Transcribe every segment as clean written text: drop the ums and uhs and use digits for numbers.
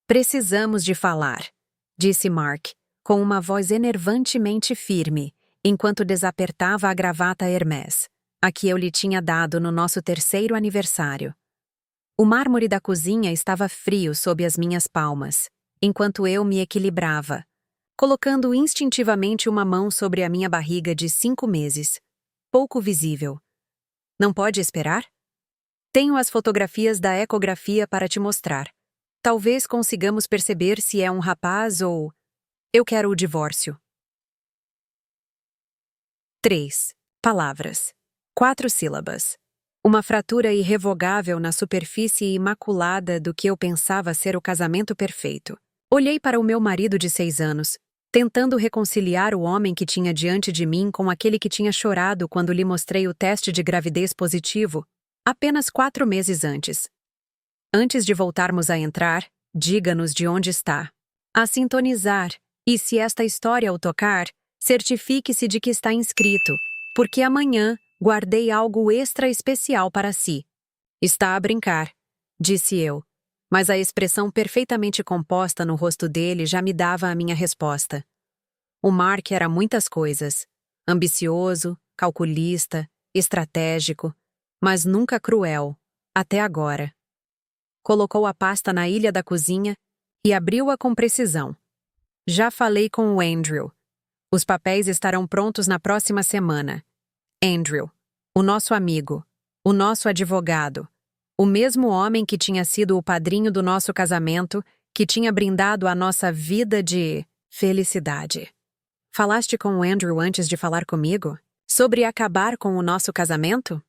Precisamos de falar, disse Mark, com uma voz enervantemente firme, enquanto desapertava a gravata Hermès, a que eu lhe tinha dado no nosso 3º aniversário. O mármore da cozinha estava frio sob as minhas palmas, enquanto eu me equilibrava, colocando instintivamente uma mão sobre a minha barriga de 5 meses, pouco visível. Não pode esperar? Tenho as fotografias da ecografia para te mostrar. Talvez consigamos perceber se é um rapaz ou... Eu quero o divórcio. 3 palavras. 4 sílabas. Uma fratura irrevogável na superfície imaculada do que eu pensava ser o casamento perfeito. Olhei para o meu marido de 6 anos, tentando reconciliar o homem que tinha diante de mim com aquele que tinha chorado quando lhe mostrei o teste de gravidez positivo, apenas 4 meses antes. Antes de voltarmos a entrar, diga-nos de onde está. A sintonizar, e se esta história o tocar, certifique-se de que está inscrito, porque amanhã guardei algo extra especial para si. Está a brincar, disse eu, mas a expressão perfeitamente composta no rosto dele já me dava a minha resposta. O Mark era muitas coisas, ambicioso, calculista, estratégico, mas nunca cruel, até agora. Colocou a pasta na ilha da cozinha e abriu-a com precisão. Já falei com o Andrew. Os papéis estarão prontos na próxima semana. Andrew, o nosso amigo, o nosso advogado, o mesmo homem que tinha sido o padrinho do nosso casamento, que tinha brindado a nossa vida de felicidade. Falaste com o Andrew antes de falar comigo? Sobre acabar com o nosso casamento?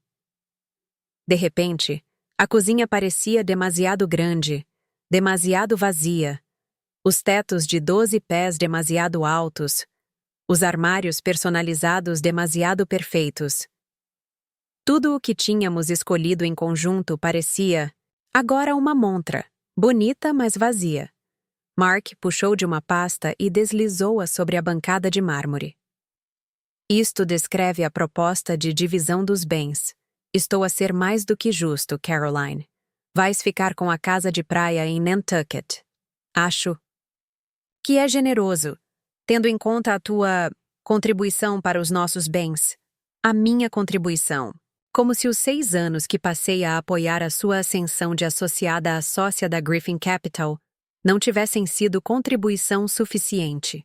De repente, a cozinha parecia demasiado grande, demasiado vazia, os tetos de 12 pés demasiado altos, os armários personalizados demasiado perfeitos. Tudo o que tínhamos escolhido em conjunto parecia, agora, uma montra, bonita, mas vazia. Mark puxou de uma pasta e deslizou-a sobre a bancada de mármore. Isto descreve a proposta de divisão dos bens. Estou a ser mais do que justo, Caroline. Vais ficar com a casa de praia em Nantucket. Acho que é generoso, tendo em conta a tua contribuição para os nossos bens. A minha contribuição. Como se os 6 anos que passei a apoiar a sua ascensão de associada à sócia da Griffin Capital não tivessem sido contribuição suficiente.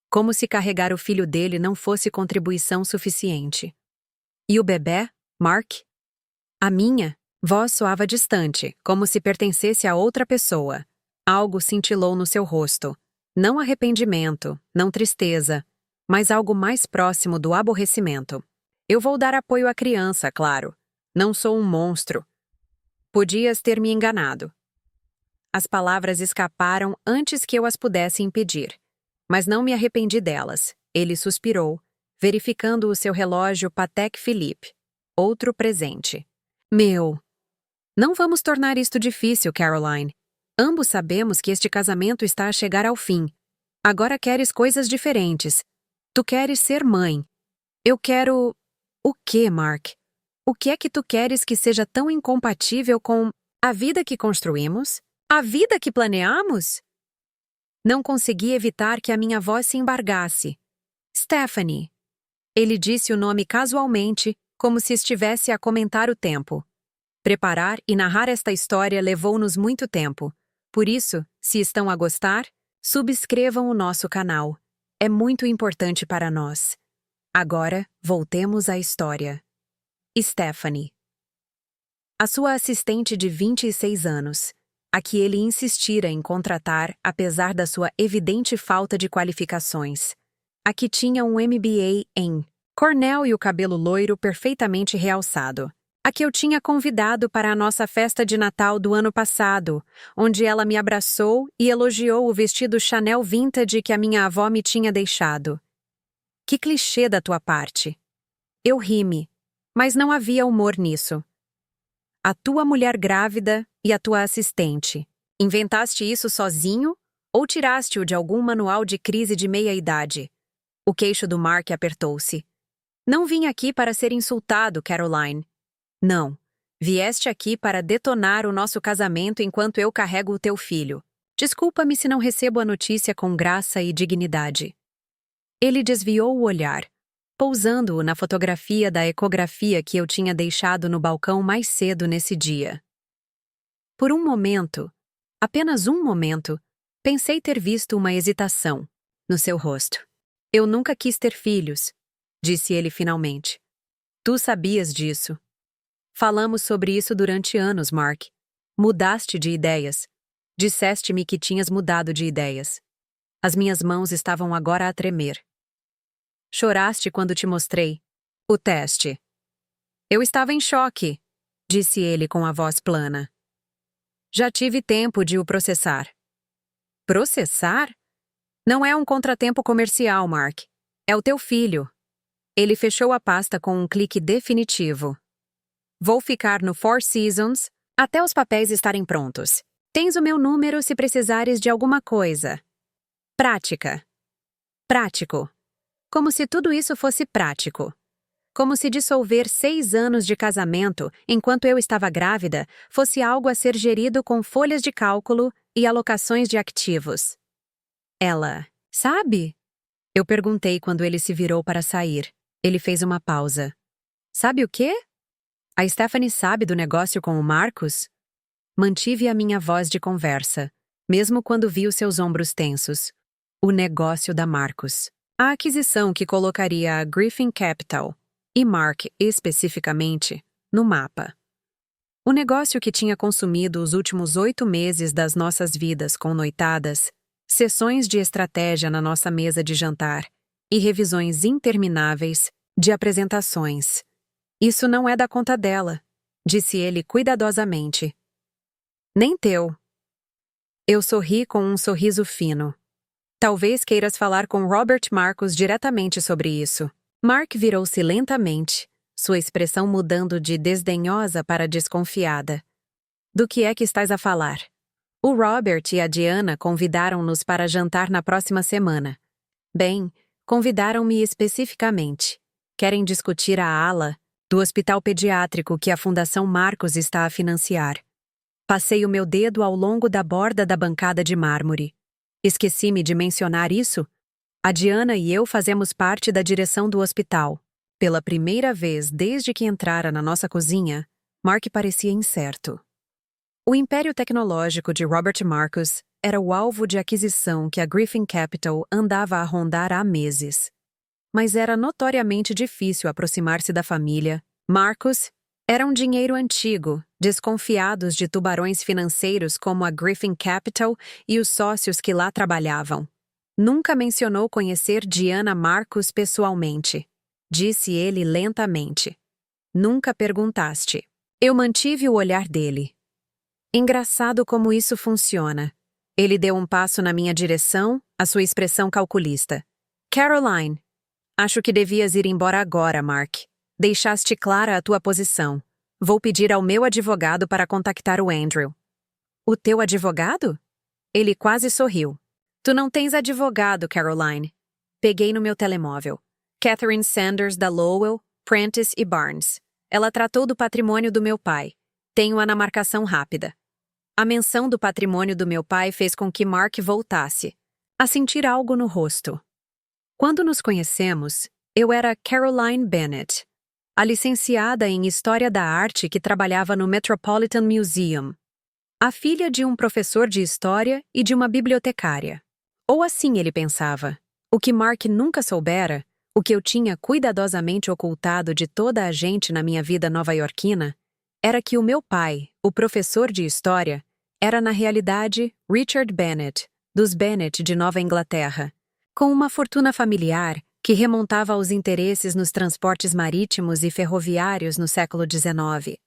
Como se carregar o filho dele não fosse contribuição suficiente. E o bebé, Mark? A minha voz soava distante, como se pertencesse a outra pessoa. Algo cintilou no seu rosto. Não arrependimento, não tristeza, mas algo mais próximo do aborrecimento. Eu vou dar apoio à criança, claro. Não sou um monstro. Podias ter me enganado. As palavras escaparam antes que eu as pudesse impedir. Mas não me arrependi delas. Ele suspirou, verificando o seu relógio Patek Philippe. Outro presente. Meu. Não vamos tornar isto difícil, Caroline. Ambos sabemos que este casamento está a chegar ao fim. Agora queres coisas diferentes. Tu queres ser mãe. Eu quero... O quê, Mark? O que é que tu queres que seja tão incompatível com a vida que construímos? A vida que planeamos? Não consegui evitar que a minha voz se embargasse. Stephanie. Ele disse o nome casualmente, como se estivesse a comentar o tempo. Preparar e narrar esta história levou-nos muito tempo. Por isso, se estão a gostar, subscrevam o nosso canal. É muito importante para nós. Agora, voltemos à história. Stephanie. A sua assistente de 26 anos, a que ele insistira em contratar apesar da sua evidente falta de qualificações. A que tinha um MBA em Cornell e o cabelo loiro perfeitamente realçado. A que eu tinha convidado para a nossa festa de Natal do ano passado, onde ela me abraçou e elogiou o vestido Chanel vintage que a minha avó me tinha deixado. Que clichê da tua parte. Eu ri-me, mas não havia humor nisso. A tua mulher grávida e a tua assistente. Inventaste isso sozinho ou tiraste-o de algum manual de crise de meia-idade? O queixo do Mark apertou-se. Não vim aqui para ser insultado, Caroline. Não. Vieste aqui para detonar o nosso casamento enquanto eu carrego o teu filho. Desculpa-me se não recebo a notícia com graça e dignidade. Ele desviou o olhar, pousando-o na fotografia da ecografia que eu tinha deixado no balcão mais cedo nesse dia. Por um momento, apenas um momento, pensei ter visto uma hesitação no seu rosto. Eu nunca quis ter filhos, disse ele finalmente. Tu sabias disso. Falamos sobre isso durante anos, Mark. Mudaste de ideias. Disseste-me que tinhas mudado de ideias. As minhas mãos estavam agora a tremer. Choraste quando te mostrei o teste. Eu estava em choque, disse ele com a voz plana. Já tive tempo de o processar. Processar? Não é um contratempo comercial, Mark. É o teu filho. Ele fechou a pasta com um clique definitivo. Vou ficar no Four Seasons até os papéis estarem prontos. Tens o meu número se precisares de alguma coisa. Prática. Prático. Como se tudo isso fosse prático. Como se dissolver 6 anos de casamento enquanto eu estava grávida fosse algo a ser gerido com folhas de cálculo e alocações de ativos. Ela, sabe? Eu perguntei quando ele se virou para sair. Ele fez uma pausa. Sabe o quê? A Stephanie sabe do negócio com o Marcus? Mantive a minha voz de conversa, mesmo quando vi os seus ombros tensos. O negócio da Marcus. A aquisição que colocaria a Griffin Capital, e Mark especificamente, no mapa. O negócio que tinha consumido os últimos 8 meses das nossas vidas com noitadas, sessões de estratégia na nossa mesa de jantar e revisões intermináveis de apresentações. Isso não é da conta dela, disse ele cuidadosamente. Nem teu. Eu sorri com um sorriso fino. Talvez queiras falar com Robert Marcus diretamente sobre isso. Mark virou-se lentamente, sua expressão mudando de desdenhosa para desconfiada. Do que é que estás a falar? O Robert e a Diana convidaram-nos para jantar na próxima semana. Bem, convidaram-me especificamente. Querem discutir a ala do hospital pediátrico que a Fundação Marcus está a financiar. Passei o meu dedo ao longo da borda da bancada de mármore. Esqueci-me de mencionar isso? A Diana e eu fazemos parte da direção do hospital. Pela primeira vez desde que entrara na nossa cozinha, Mark parecia incerto. O império tecnológico de Robert Marcus era o alvo de aquisição que a Griffin Capital andava a rondar há meses. Mas era notoriamente difícil aproximar-se da família. Marcus era um dinheiro antigo, desconfiados de tubarões financeiros como a Griffin Capital e os sócios que lá trabalhavam. Nunca mencionou conhecer Diana Marcus pessoalmente. Disse ele lentamente. Nunca perguntaste. Eu mantive o olhar dele. Engraçado como isso funciona. Ele deu um passo na minha direção, a sua expressão calculista. Caroline, acho que devias ir embora agora, Mark. Deixaste clara a tua posição. Vou pedir ao meu advogado para contactar o Andrew. O teu advogado? Ele quase sorriu. Tu não tens advogado, Caroline. Peguei no meu telemóvel. Catherine Sanders da Lowell, Prentice e Barnes. Ela tratou do patrimônio do meu pai. Tenho-a na marcação rápida. A menção do patrimônio do meu pai fez com que Mark voltasse a sentir algo no rosto. Quando nos conhecemos, eu era Caroline Bennett, a licenciada em História da Arte que trabalhava no Metropolitan Museum, a filha de um professor de História e de uma bibliotecária. Ou assim ele pensava. O que Mark nunca soubera, o que eu tinha cuidadosamente ocultado de toda a gente na minha vida nova-iorquina, era que o meu pai, o professor de História, era na realidade Richard Bennett, dos Bennett de Nova Inglaterra, com uma fortuna familiar que remontava aos interesses nos transportes marítimos e ferroviários no século XIX.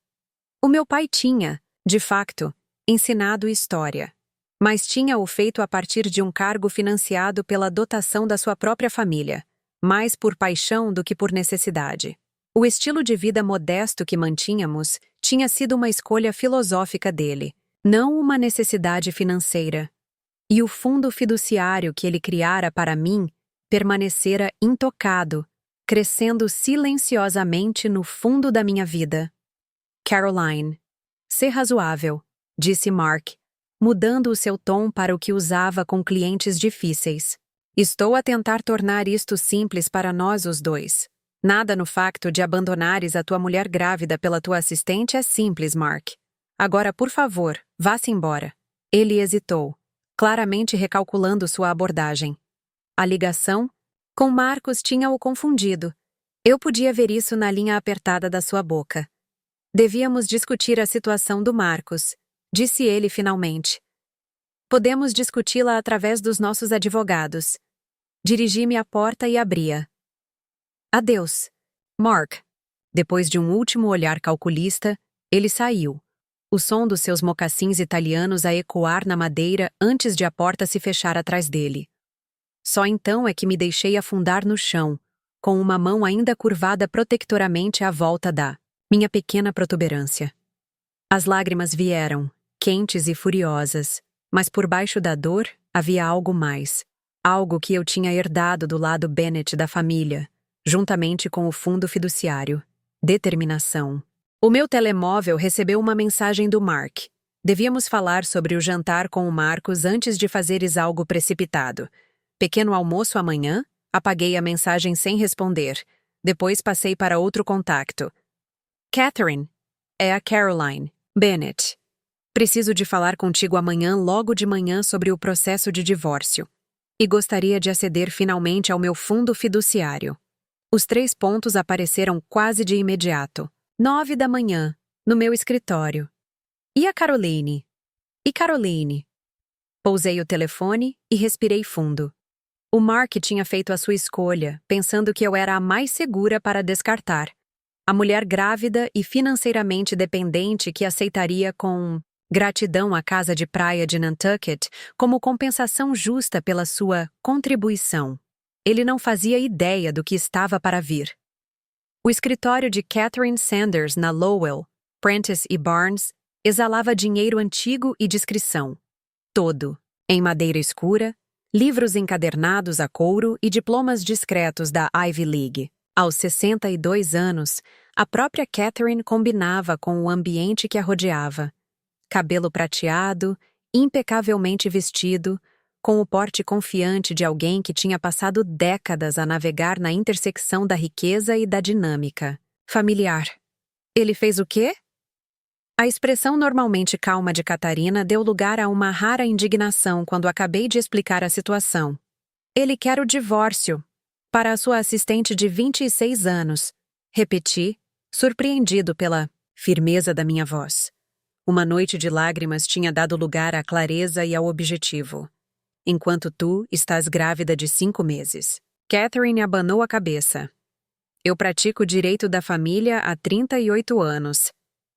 O meu pai tinha, de facto, ensinado História, mas tinha-o feito a partir de um cargo financiado pela dotação da sua própria família, mais por paixão do que por necessidade. O estilo de vida modesto que mantínhamos tinha sido uma escolha filosófica dele, não uma necessidade financeira. E o fundo fiduciário que ele criara para mim permanecera intocado, crescendo silenciosamente no fundo da minha vida. Caroline. Sê razoável, disse Mark, mudando o seu tom para o que usava com clientes difíceis. Estou a tentar tornar isto simples para nós os dois. Nada no facto de abandonares a tua mulher grávida pela tua assistente é simples, Mark. Agora, por favor, vá-se embora. Ele hesitou, claramente recalculando sua abordagem. A ligação com Marcos tinha-o confundido. Eu podia ver isso na linha apertada da sua boca. Devíamos discutir a situação do Marcos, disse ele finalmente. Podemos discuti-la através dos nossos advogados. Dirigi-me à porta e abri-a. Adeus, Mark. Depois de um último olhar calculista, ele saiu. O som dos seus mocassins italianos a ecoar na madeira antes de a porta se fechar atrás dele. Só então é que me deixei afundar no chão, com uma mão ainda curvada protectoramente à volta da minha pequena protuberância. As lágrimas vieram, quentes e furiosas, mas por baixo da dor havia algo mais. Algo que eu tinha herdado do lado Bennett da família, juntamente com o fundo fiduciário. Determinação. O meu telemóvel recebeu uma mensagem do Mark. Devíamos falar sobre o jantar com o Marcos antes de fazeres algo precipitado. Pequeno almoço amanhã? Apaguei a mensagem sem responder. Depois passei para outro contacto. Catherine. É a Caroline. Bennett. Preciso de falar contigo amanhã logo de manhã sobre o processo de divórcio. E gostaria de aceder finalmente ao meu fundo fiduciário. Os 3 pontos apareceram quase de imediato. 9 da manhã, no meu escritório. E a Caroline? E Caroline? Pousei o telefone e respirei fundo. O Mark tinha feito a sua escolha, pensando que eu era a mais segura para descartar. A mulher grávida e financeiramente dependente que aceitaria com gratidão a casa de praia de Nantucket como compensação justa pela sua contribuição. Ele não fazia ideia do que estava para vir. O escritório de Catherine Sanders na Lowell, Prentice e Barnes exalava dinheiro antigo e discrição. Todo, em madeira escura, livros encadernados a couro e diplomas discretos da Ivy League. Aos 62 anos, a própria Catherine combinava com o ambiente que a rodeava. Cabelo prateado, impecavelmente vestido, com o porte confiante de alguém que tinha passado décadas a navegar na intersecção da riqueza e da dinâmica. Familiar. Ele fez o quê? A expressão normalmente calma de Catarina deu lugar a uma rara indignação quando acabei de explicar a situação. Ele quer o divórcio. Para a sua assistente de 26 anos. Repeti, surpreendido pela firmeza da minha voz. Uma noite de lágrimas tinha dado lugar à clareza e ao objetivo. Enquanto tu estás grávida de 5 meses. Catherine abanou a cabeça. Eu pratico o direito da família há 38 anos.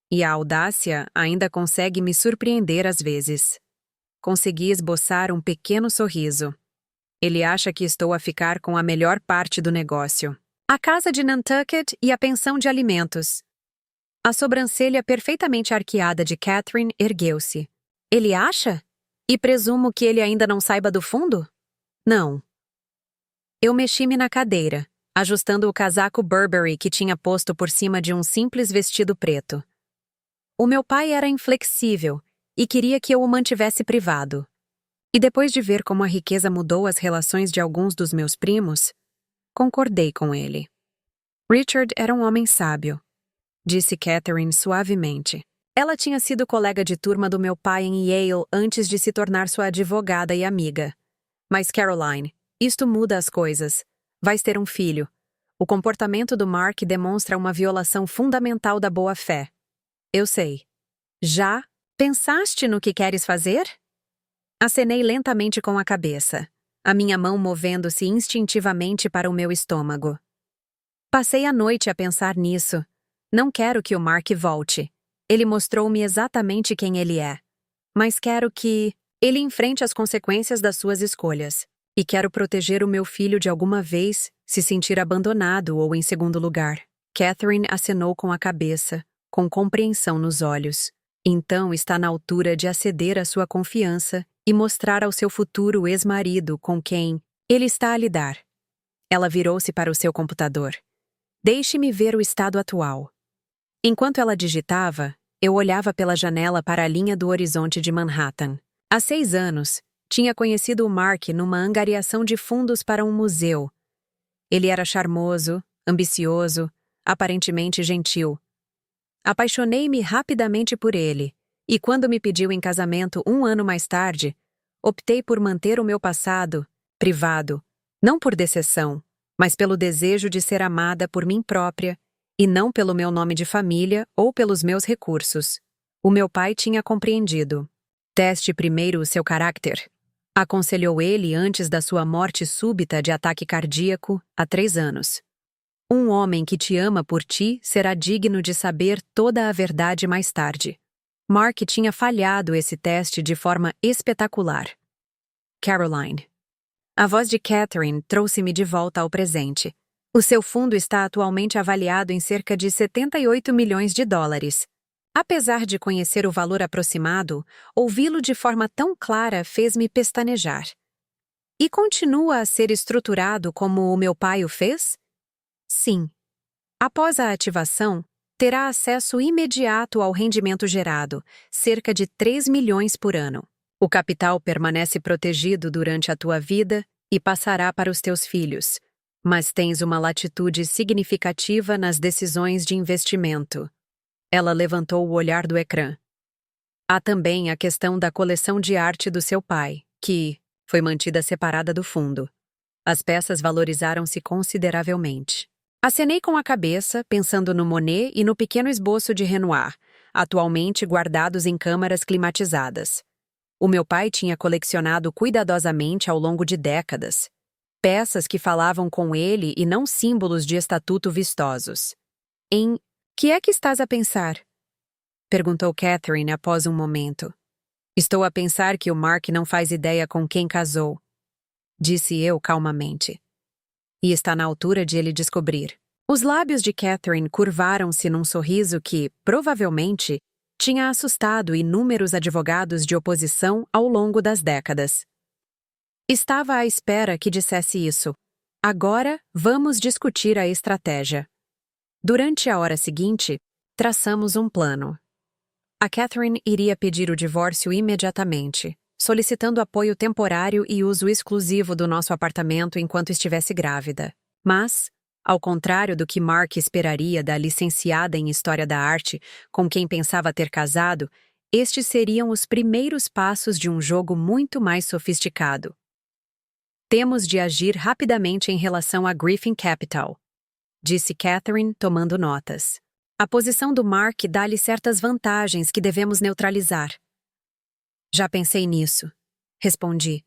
E a audácia ainda consegue me surpreender às vezes. Consegui esboçar um pequeno sorriso. Ele acha que estou a ficar com a melhor parte do negócio. A casa de Nantucket e a pensão de alimentos. A sobrancelha perfeitamente arqueada de Catherine ergueu-se. Ele acha? E presumo que ele ainda não saiba do fundo? Não. Eu mexi-me na cadeira, ajustando o casaco Burberry que tinha posto por cima de um simples vestido preto. O meu pai era inflexível e queria que eu o mantivesse privado. E depois de ver como a riqueza mudou as relações de alguns dos meus primos, concordei com ele. Richard era um homem sábio, disse Catherine suavemente. Ela tinha sido colega de turma do meu pai em Yale antes de se tornar sua advogada e amiga. Mas Caroline, isto muda as coisas. Vais ter um filho. O comportamento do Mark demonstra uma violação fundamental da boa-fé. Eu sei. Já pensaste no que queres fazer? Acenei lentamente com a cabeça, a minha mão movendo-se instintivamente para o meu estômago. Passei a noite a pensar nisso. Não quero que o Mark volte. Ele mostrou-me exatamente quem ele é. Mas quero que ele enfrente as consequências das suas escolhas. E quero proteger o meu filho de alguma vez se sentir abandonado ou em segundo lugar. Catherine acenou com a cabeça, com compreensão nos olhos. Então está na altura de aceder à sua confiança e mostrar ao seu futuro ex-marido com quem ele está a lidar. Ela virou-se para o seu computador. Deixe-me ver o estado atual. Enquanto ela digitava, eu olhava pela janela para a linha do horizonte de Manhattan. Há 6 anos, tinha conhecido o Mark numa angariação de fundos para um museu. Ele era charmoso, ambicioso, aparentemente gentil. Apaixonei-me rapidamente por ele, e quando me pediu em casamento 1 ano mais tarde, optei por manter o meu passado privado, não por decepção, mas pelo desejo de ser amada por mim própria e não pelo meu nome de família ou pelos meus recursos. O meu pai tinha compreendido. Teste primeiro o seu caráter, aconselhou ele antes da sua morte súbita de ataque cardíaco há 3 anos. Um homem que te ama por ti será digno de saber toda a verdade mais tarde. Mark tinha falhado esse teste de forma espetacular. Caroline. A voz de Catherine trouxe-me de volta ao presente. O seu fundo está atualmente avaliado em cerca de 78 milhões de dólares. Apesar de conhecer o valor aproximado, ouvi-lo de forma tão clara fez-me pestanejar. E continua a ser estruturado como o meu pai o fez? Sim. Após a ativação, terá acesso imediato ao rendimento gerado, cerca de 3 milhões por ano. O capital permanece protegido durante a tua vida e passará para os teus filhos, mas tens uma latitude significativa nas decisões de investimento. Ela levantou o olhar do ecrã. Há também a questão da coleção de arte do seu pai, que foi mantida separada do fundo. As peças valorizaram-se consideravelmente. Acenei com a cabeça, pensando no Monet e no pequeno esboço de Renoir, atualmente guardados em câmaras climatizadas. O meu pai tinha colecionado cuidadosamente ao longo de décadas. Peças que falavam com ele e não símbolos de estatuto vistosos. Em que é que estás a pensar? Perguntou Catherine após um momento. Estou a pensar que o Mark não faz ideia com quem casou, disse eu calmamente. E está na altura de ele descobrir. Os lábios de Catherine curvaram-se num sorriso que, provavelmente, tinha assustado inúmeros advogados de oposição ao longo das décadas. Estava à espera que dissesse isso. Agora, vamos discutir a estratégia. Durante a hora seguinte, traçamos um plano. A Catherine iria pedir o divórcio imediatamente, solicitando apoio temporário e uso exclusivo do nosso apartamento enquanto estivesse grávida. Mas, ao contrário do que Mark esperaria da licenciada em História da Arte com quem pensava ter casado, estes seriam os primeiros passos de um jogo muito mais sofisticado. Temos de agir rapidamente em relação a Griffin Capital, disse Catherine, tomando notas. A posição do Mark dá-lhe certas vantagens que devemos neutralizar. Já pensei nisso, respondi.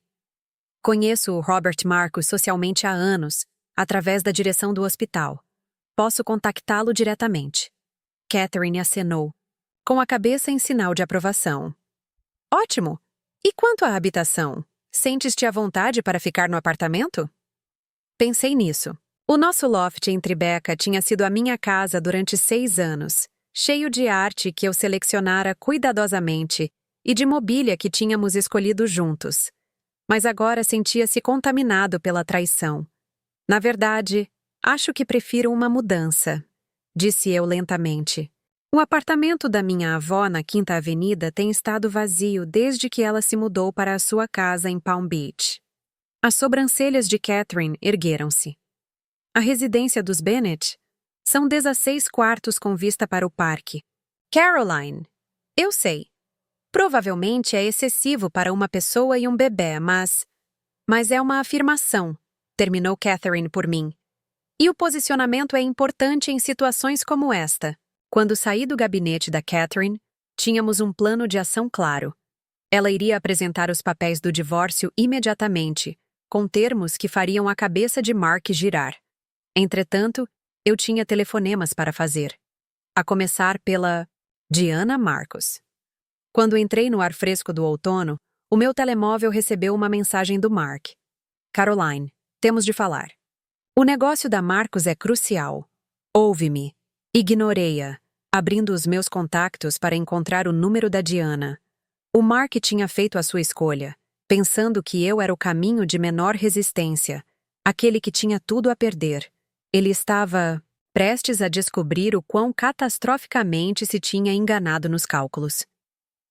Conheço o Robert Marcus socialmente há anos, através da direção do hospital. Posso contactá-lo diretamente. Catherine acenou, com a cabeça em sinal de aprovação. Ótimo! E quanto à habitação? Sentes-te à vontade para ficar no apartamento? Pensei nisso. O nosso loft em Tribeca tinha sido a minha casa durante 6 anos, cheio de arte que eu selecionara cuidadosamente e de mobília que tínhamos escolhido juntos. Mas agora sentia-se contaminado pela traição. Na verdade, acho que prefiro uma mudança, disse eu lentamente. O apartamento da minha avó na Quinta Avenida tem estado vazio desde que ela se mudou para a sua casa em Palm Beach. As sobrancelhas de Catherine ergueram-se. A residência dos Bennett? São 16 quartos com vista para o parque. Caroline, eu sei. Provavelmente é excessivo para uma pessoa e um bebê, mas é uma afirmação, terminou Catherine por mim. E o posicionamento é importante em situações como esta. Quando saí do gabinete da Catherine, tínhamos um plano de ação claro. Ela iria apresentar os papéis do divórcio imediatamente, com termos que fariam a cabeça de Mark girar. Entretanto, eu tinha telefonemas para fazer. A começar pela Diana Marcus. Quando entrei no ar fresco do outono, o meu telemóvel recebeu uma mensagem do Mark. Caroline, temos de falar. O negócio da Marcus é crucial. Ouve-me. Ignorei-a, abrindo os meus contactos para encontrar o número da Diana. O Mark tinha feito a sua escolha, pensando que eu era o caminho de menor resistência, aquele que tinha tudo a perder. Ele estava prestes a descobrir o quão catastroficamente se tinha enganado nos cálculos.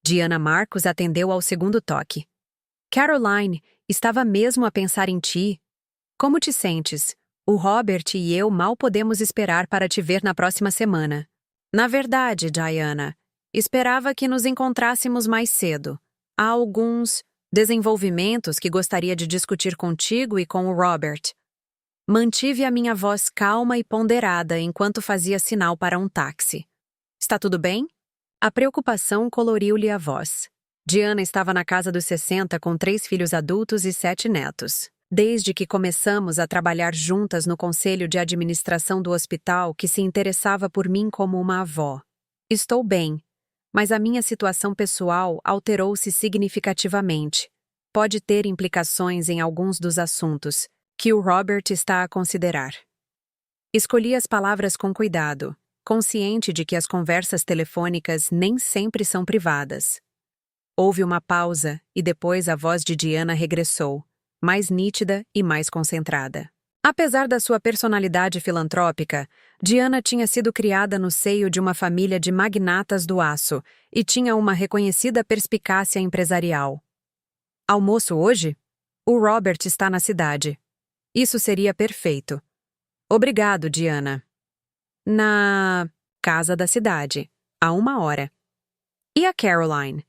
Diana Marcos atendeu ao segundo toque. Caroline, estava mesmo a pensar em ti. Como te sentes? O Robert e eu mal podemos esperar para te ver na próxima semana. Na verdade, Diana, esperava que nos encontrássemos mais cedo. Há alguns desenvolvimentos que gostaria de discutir contigo e com o Robert. Mantive a minha voz calma e ponderada enquanto fazia sinal para um táxi. Está tudo bem? A preocupação coloriu-lhe a voz. Diana estava na casa dos 60 com 3 filhos adultos e 7 netos. Desde que começamos a trabalhar juntas no conselho de administração do hospital que se interessava por mim como uma avó. Estou bem, mas a minha situação pessoal alterou-se significativamente. Pode ter implicações em alguns dos assuntos que o Robert está a considerar. Escolhi as palavras com cuidado, consciente de que as conversas telefônicas nem sempre são privadas. Houve uma pausa e depois a voz de Diana regressou, mais nítida e mais concentrada. Apesar da sua personalidade filantrópica, Diana tinha sido criada no seio de uma família de magnatas do aço e tinha uma reconhecida perspicácia empresarial. Almoço hoje? O Robert está na cidade. Isso seria perfeito. Obrigado, Diana. Na casa da cidade, há 1 hora. E a Caroline?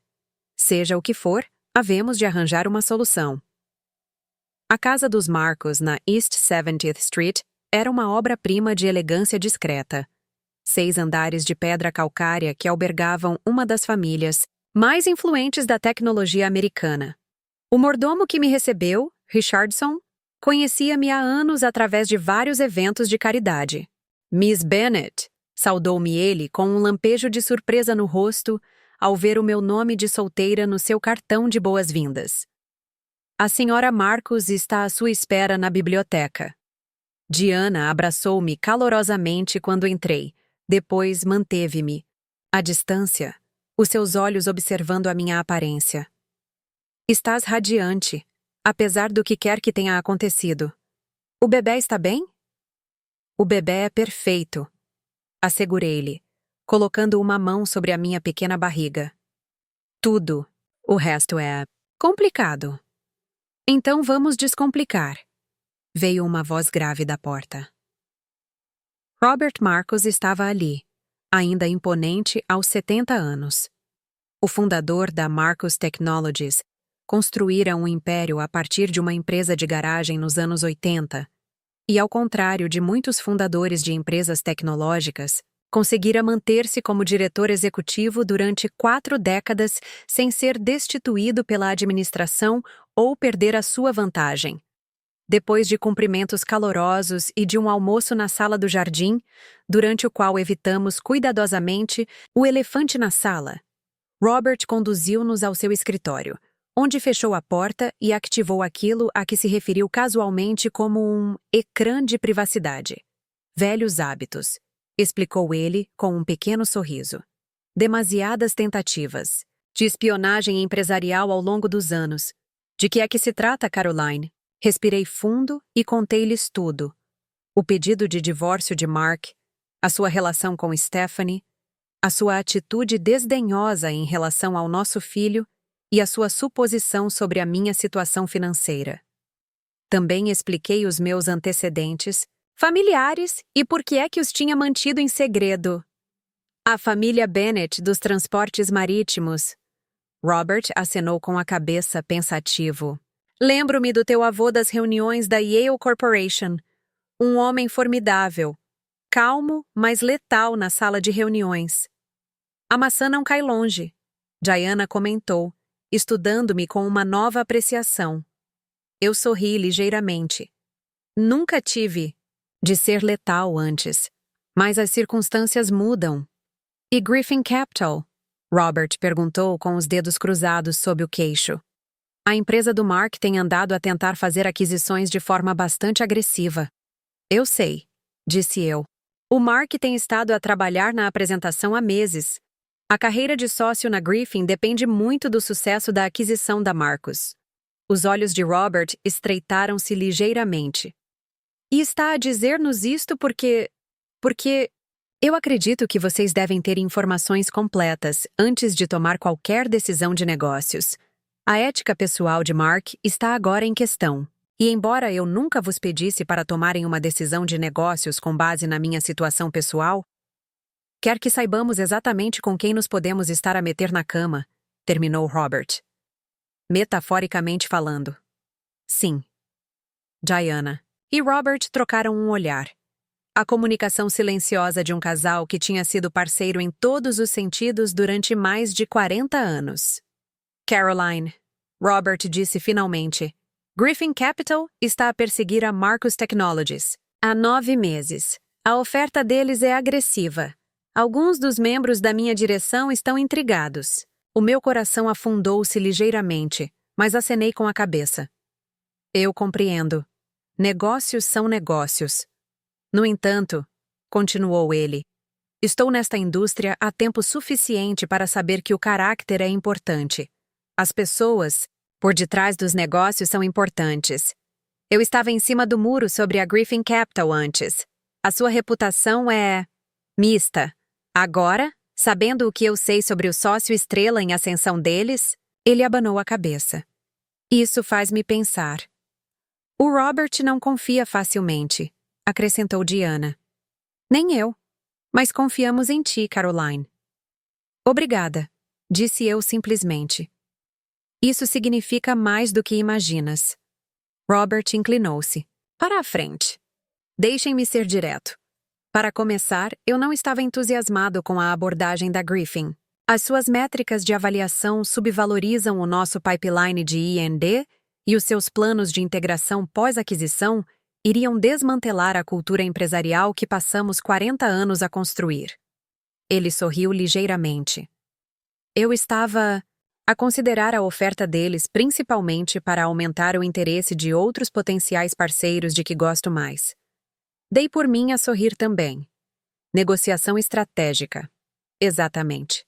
Seja o que for, havemos de arranjar uma solução. A casa dos Marcos, na East 70th Street, era uma obra-prima de elegância discreta. 6 andares de pedra calcária que albergavam uma das famílias mais influentes da tecnologia americana. O mordomo que me recebeu, Richardson, conhecia-me há anos através de vários eventos de caridade. Miss Bennet, saudou-me ele com um lampejo de surpresa no rosto ao ver o meu nome de solteira no seu cartão de boas-vindas. A senhora Marcos está à sua espera na biblioteca. Diana abraçou-me calorosamente quando entrei, depois manteve-me, à distância, os seus olhos observando a minha aparência. Estás radiante, apesar do que quer que tenha acontecido. O bebê está bem? O bebê é perfeito, assegurei-lhe, colocando uma mão sobre a minha pequena barriga. Tudo, o resto é complicado. Então vamos descomplicar. Veio uma voz grave da porta. Robert Marcos estava ali, ainda imponente aos 70 anos. O fundador da Marcos Technologies construíra um império a partir de uma empresa de garagem nos anos 80, e ao contrário de muitos fundadores de empresas tecnológicas, conseguira manter-se como diretor executivo durante 4 décadas sem ser destituído pela administração ou perder a sua vantagem. Depois de cumprimentos calorosos e de um almoço na sala do jardim, durante o qual evitamos cuidadosamente o elefante na sala, Robert conduziu-nos ao seu escritório, onde fechou a porta e ativou aquilo a que se referiu casualmente como um ecrã de privacidade. Velhos hábitos, explicou ele com um pequeno sorriso. Demasiadas tentativas de espionagem empresarial ao longo dos anos. De que é que se trata, Caroline? Respirei fundo e contei-lhes tudo. O pedido de divórcio de Mark, a sua relação com Stephanie, a sua atitude desdenhosa em relação ao nosso filho e a sua suposição sobre a minha situação financeira. Também expliquei os meus antecedentes familiares e por que é que os tinha mantido em segredo. A família Bennett dos transportes marítimos. Robert acenou com a cabeça pensativo. Lembro-me do teu avô das reuniões da Yale Corporation. Um homem formidável. Calmo, mas letal na sala de reuniões. A maçã não cai longe, Diana comentou, estudando-me com uma nova apreciação. Eu sorri ligeiramente. Nunca tive de ser letal antes, mas as circunstâncias mudam. E Griffin Capital? Robert perguntou com os dedos cruzados sob o queixo. A empresa do Mark tem andado a tentar fazer aquisições de forma bastante agressiva. Eu sei, disse eu. O Mark tem estado a trabalhar na apresentação há meses. A carreira de sócio na Griffin depende muito do sucesso da aquisição da Marcos. Os olhos de Robert estreitaram-se ligeiramente. E está a dizer-nos isto porque Eu acredito que vocês devem ter informações completas antes de tomar qualquer decisão de negócios. A ética pessoal de Mark está agora em questão. E embora eu nunca vos pedisse para tomarem uma decisão de negócios com base na minha situação pessoal, quer que saibamos exatamente com quem nos podemos estar a meter na cama, terminou Robert. Metaforicamente falando. Sim. Diana e Robert trocaram um olhar. A comunicação silenciosa de um casal que tinha sido parceiro em todos os sentidos durante mais de 40 anos. Caroline, Robert disse finalmente, Griffin Capital está a perseguir a Marcus Technologies. Há 9 meses. A oferta deles é agressiva. Alguns dos membros da minha direção estão intrigados. O meu coração afundou-se ligeiramente, mas acenei com a cabeça. Eu compreendo. Negócios são negócios. No entanto, continuou ele, estou nesta indústria há tempo suficiente para saber que o caráter é importante. As pessoas, por detrás dos negócios, são importantes. Eu estava em cima do muro sobre a Griffin Capital antes. A sua reputação é mista. Agora, sabendo o que eu sei sobre o sócio estrela em ascensão deles, ele abanou a cabeça. Isso faz-me pensar. O Robert não confia facilmente, acrescentou Diana. Nem eu. Mas confiamos em ti, Caroline. Obrigada, disse eu simplesmente. Isso significa mais do que imaginas. Robert inclinou-se. Para a frente. Deixem-me ser direto. Para começar, eu não estava entusiasmado com a abordagem da Griffin. As suas métricas de avaliação subvalorizam o nosso pipeline de I&D e os seus planos de integração pós-aquisição iriam desmantelar a cultura empresarial que passamos 40 anos a construir. Ele sorriu ligeiramente. Eu estava a considerar a oferta deles principalmente para aumentar o interesse de outros potenciais parceiros de que gosto mais. Dei por mim a sorrir também. Negociação estratégica. Exatamente.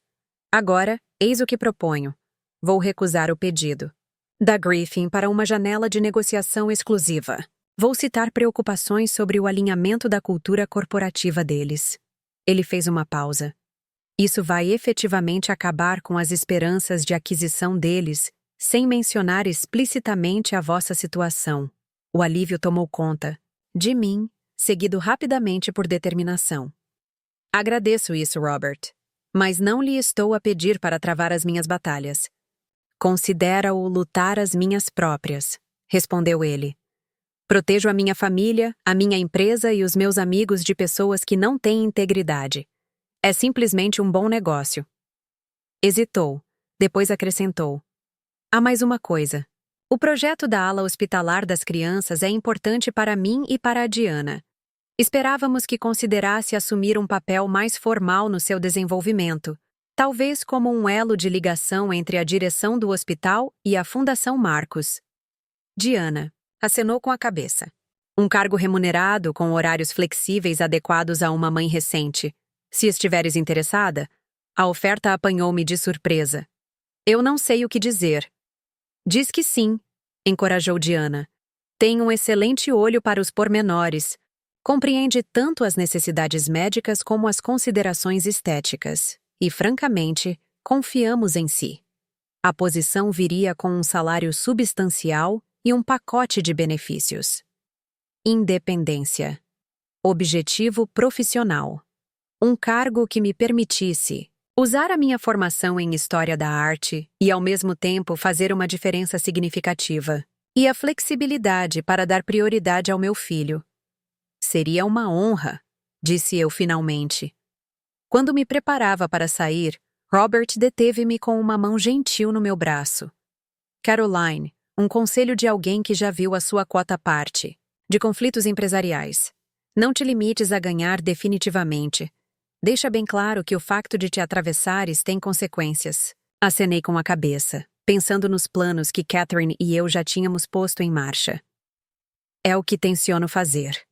Agora, eis o que proponho. Vou recusar o pedido da Griffin para uma janela de negociação exclusiva. Vou citar preocupações sobre o alinhamento da cultura corporativa deles. Ele fez uma pausa. Isso vai efetivamente acabar com as esperanças de aquisição deles, sem mencionar explicitamente a vossa situação. O alívio tomou conta de mim, seguido rapidamente por determinação. Agradeço isso, Robert, mas não lhe estou a pedir para travar as minhas batalhas. Considera-o lutar as minhas próprias, respondeu ele. Protejo a minha família, a minha empresa e os meus amigos de pessoas que não têm integridade. É simplesmente um bom negócio. Hesitou, depois acrescentou. Há mais uma coisa. O projeto da ala hospitalar das crianças é importante para mim e para a Diana. Esperávamos que considerasse assumir um papel mais formal no seu desenvolvimento, talvez como um elo de ligação entre a direção do hospital e a Fundação Marcus. Diana acenou com a cabeça. Um cargo remunerado com horários flexíveis adequados a uma mãe recente. Se estiveres interessada, a oferta apanhou-me de surpresa. Eu não sei o que dizer. Diz que sim, encorajou Diana. Tem um excelente olho para os pormenores. Compreende tanto as necessidades médicas como as considerações estéticas. E, francamente, confiamos em si. A posição viria com um salário substancial e um pacote de benefícios. Independência. Objetivo profissional. Um cargo que me permitisse usar a minha formação em História da Arte e, ao mesmo tempo, fazer uma diferença significativa. E a flexibilidade para dar prioridade ao meu filho. Seria uma honra, disse eu finalmente. Quando me preparava para sair, Robert deteve-me com uma mão gentil no meu braço. Caroline, um conselho de alguém que já viu a sua quota parte, de conflitos empresariais. Não te limites a ganhar definitivamente. Deixa bem claro que o facto de te atravessares tem consequências. Acenei com a cabeça, pensando nos planos que Catherine e eu já tínhamos posto em marcha. É o que tenciono fazer.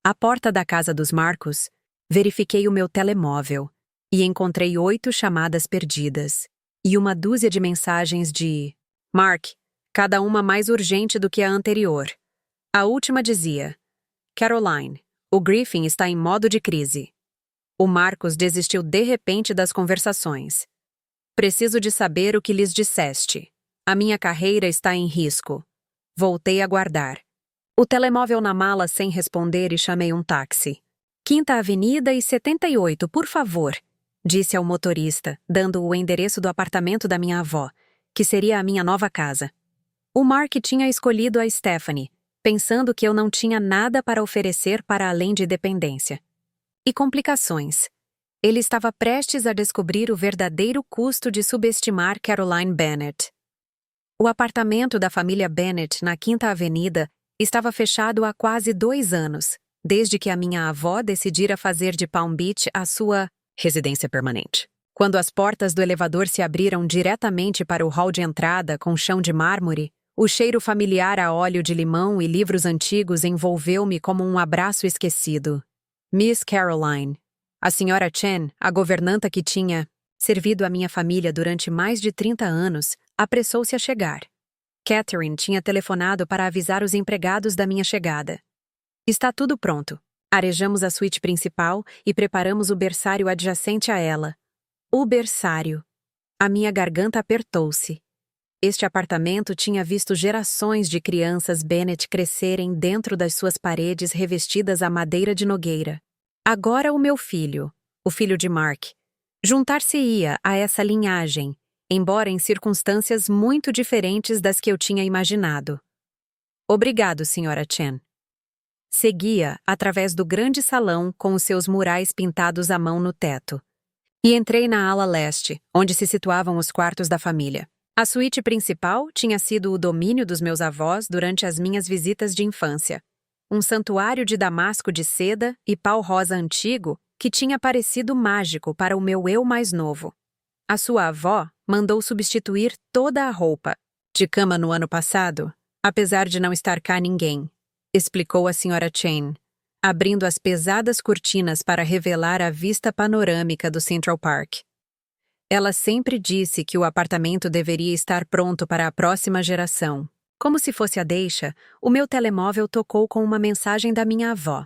À porta da casa dos Marcus, verifiquei o meu telemóvel e encontrei 8 chamadas perdidas e uma dúzia de mensagens de Mark, cada uma mais urgente do que a anterior. A última dizia: Caroline, o Griffin está em modo de crise. O Marcos desistiu de repente das conversações. Preciso de saber o que lhes disseste. A minha carreira está em risco. Voltei a guardar. O telemóvel na mala sem responder e chamei um táxi. 5ª Avenida e 78, por favor, disse ao motorista, dando o endereço do apartamento da minha avó, que seria a minha nova casa. O Mark tinha escolhido a Stephanie, pensando que eu não tinha nada para oferecer para além de dependência. E complicações. Ele estava prestes a descobrir o verdadeiro custo de subestimar Caroline Bennett. O apartamento da família Bennett na 5ª Avenida estava fechado há quase 2 anos, desde que a minha avó decidira fazer de Palm Beach a sua residência permanente. Quando as portas do elevador se abriram diretamente para o hall de entrada com chão de mármore, o cheiro familiar a óleo de limão e livros antigos envolveu-me como um abraço esquecido. Miss Caroline. A senhora Chen, a governanta que tinha servido a minha família durante mais de 30 anos, apressou-se a chegar. Catherine tinha telefonado para avisar os empregados da minha chegada. Está tudo pronto. Arejamos a suíte principal e preparamos o berçário adjacente a ela. O berçário. A minha garganta apertou-se. Este apartamento tinha visto gerações de crianças Bennett crescerem dentro das suas paredes revestidas a madeira de nogueira. Agora o meu filho, o filho de Mark, juntar-se-ia a essa linhagem, embora em circunstâncias muito diferentes das que eu tinha imaginado. Obrigado, Sra. Chen. Seguia através do grande salão com os seus murais pintados à mão no teto. E entrei na ala leste, onde se situavam os quartos da família. A suíte principal tinha sido o domínio dos meus avós durante as minhas visitas de infância. Um santuário de damasco de seda e pau-rosa antigo que tinha parecido mágico para o meu eu mais novo. A sua avó mandou substituir toda a roupa de cama no ano passado, apesar de não estar cá ninguém, explicou a Sra. Chen, abrindo as pesadas cortinas para revelar a vista panorâmica do Central Park. Ela sempre disse que o apartamento deveria estar pronto para a próxima geração. Como se fosse a deixa, o meu telemóvel tocou com uma mensagem da minha avó.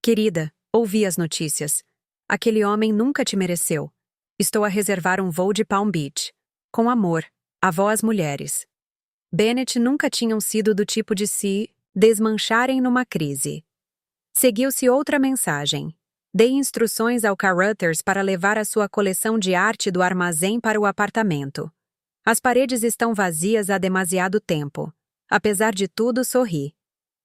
Querida, ouvi as notícias. Aquele homem nunca te mereceu. Estou a reservar um voo de Palm Beach. Com amor, avó às mulheres. Bennett nunca tinham sido do tipo de se desmancharem numa crise. Seguiu-se outra mensagem. Dei instruções ao Carruthers para levar a sua coleção de arte do armazém para o apartamento. As paredes estão vazias há demasiado tempo. Apesar de tudo, sorri.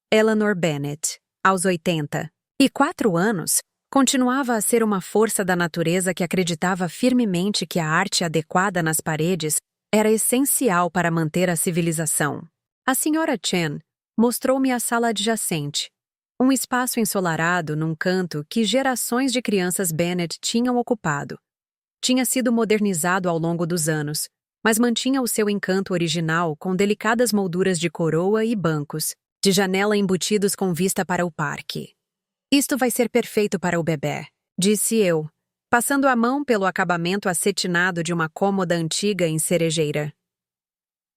Eleanor Bennett, aos 84 anos, continuava a ser uma força da natureza que acreditava firmemente que a arte adequada nas paredes era essencial para manter a civilização. A Sra. Chen mostrou-me a sala adjacente, um espaço ensolarado num canto que gerações de crianças Bennett tinham ocupado. Tinha sido modernizado ao longo dos anos, mas mantinha o seu encanto original com delicadas molduras de coroa e bancos, de janela embutidos com vista para o parque. Isto vai ser perfeito para o bebê, disse eu, passando a mão pelo acabamento acetinado de uma cômoda antiga em cerejeira.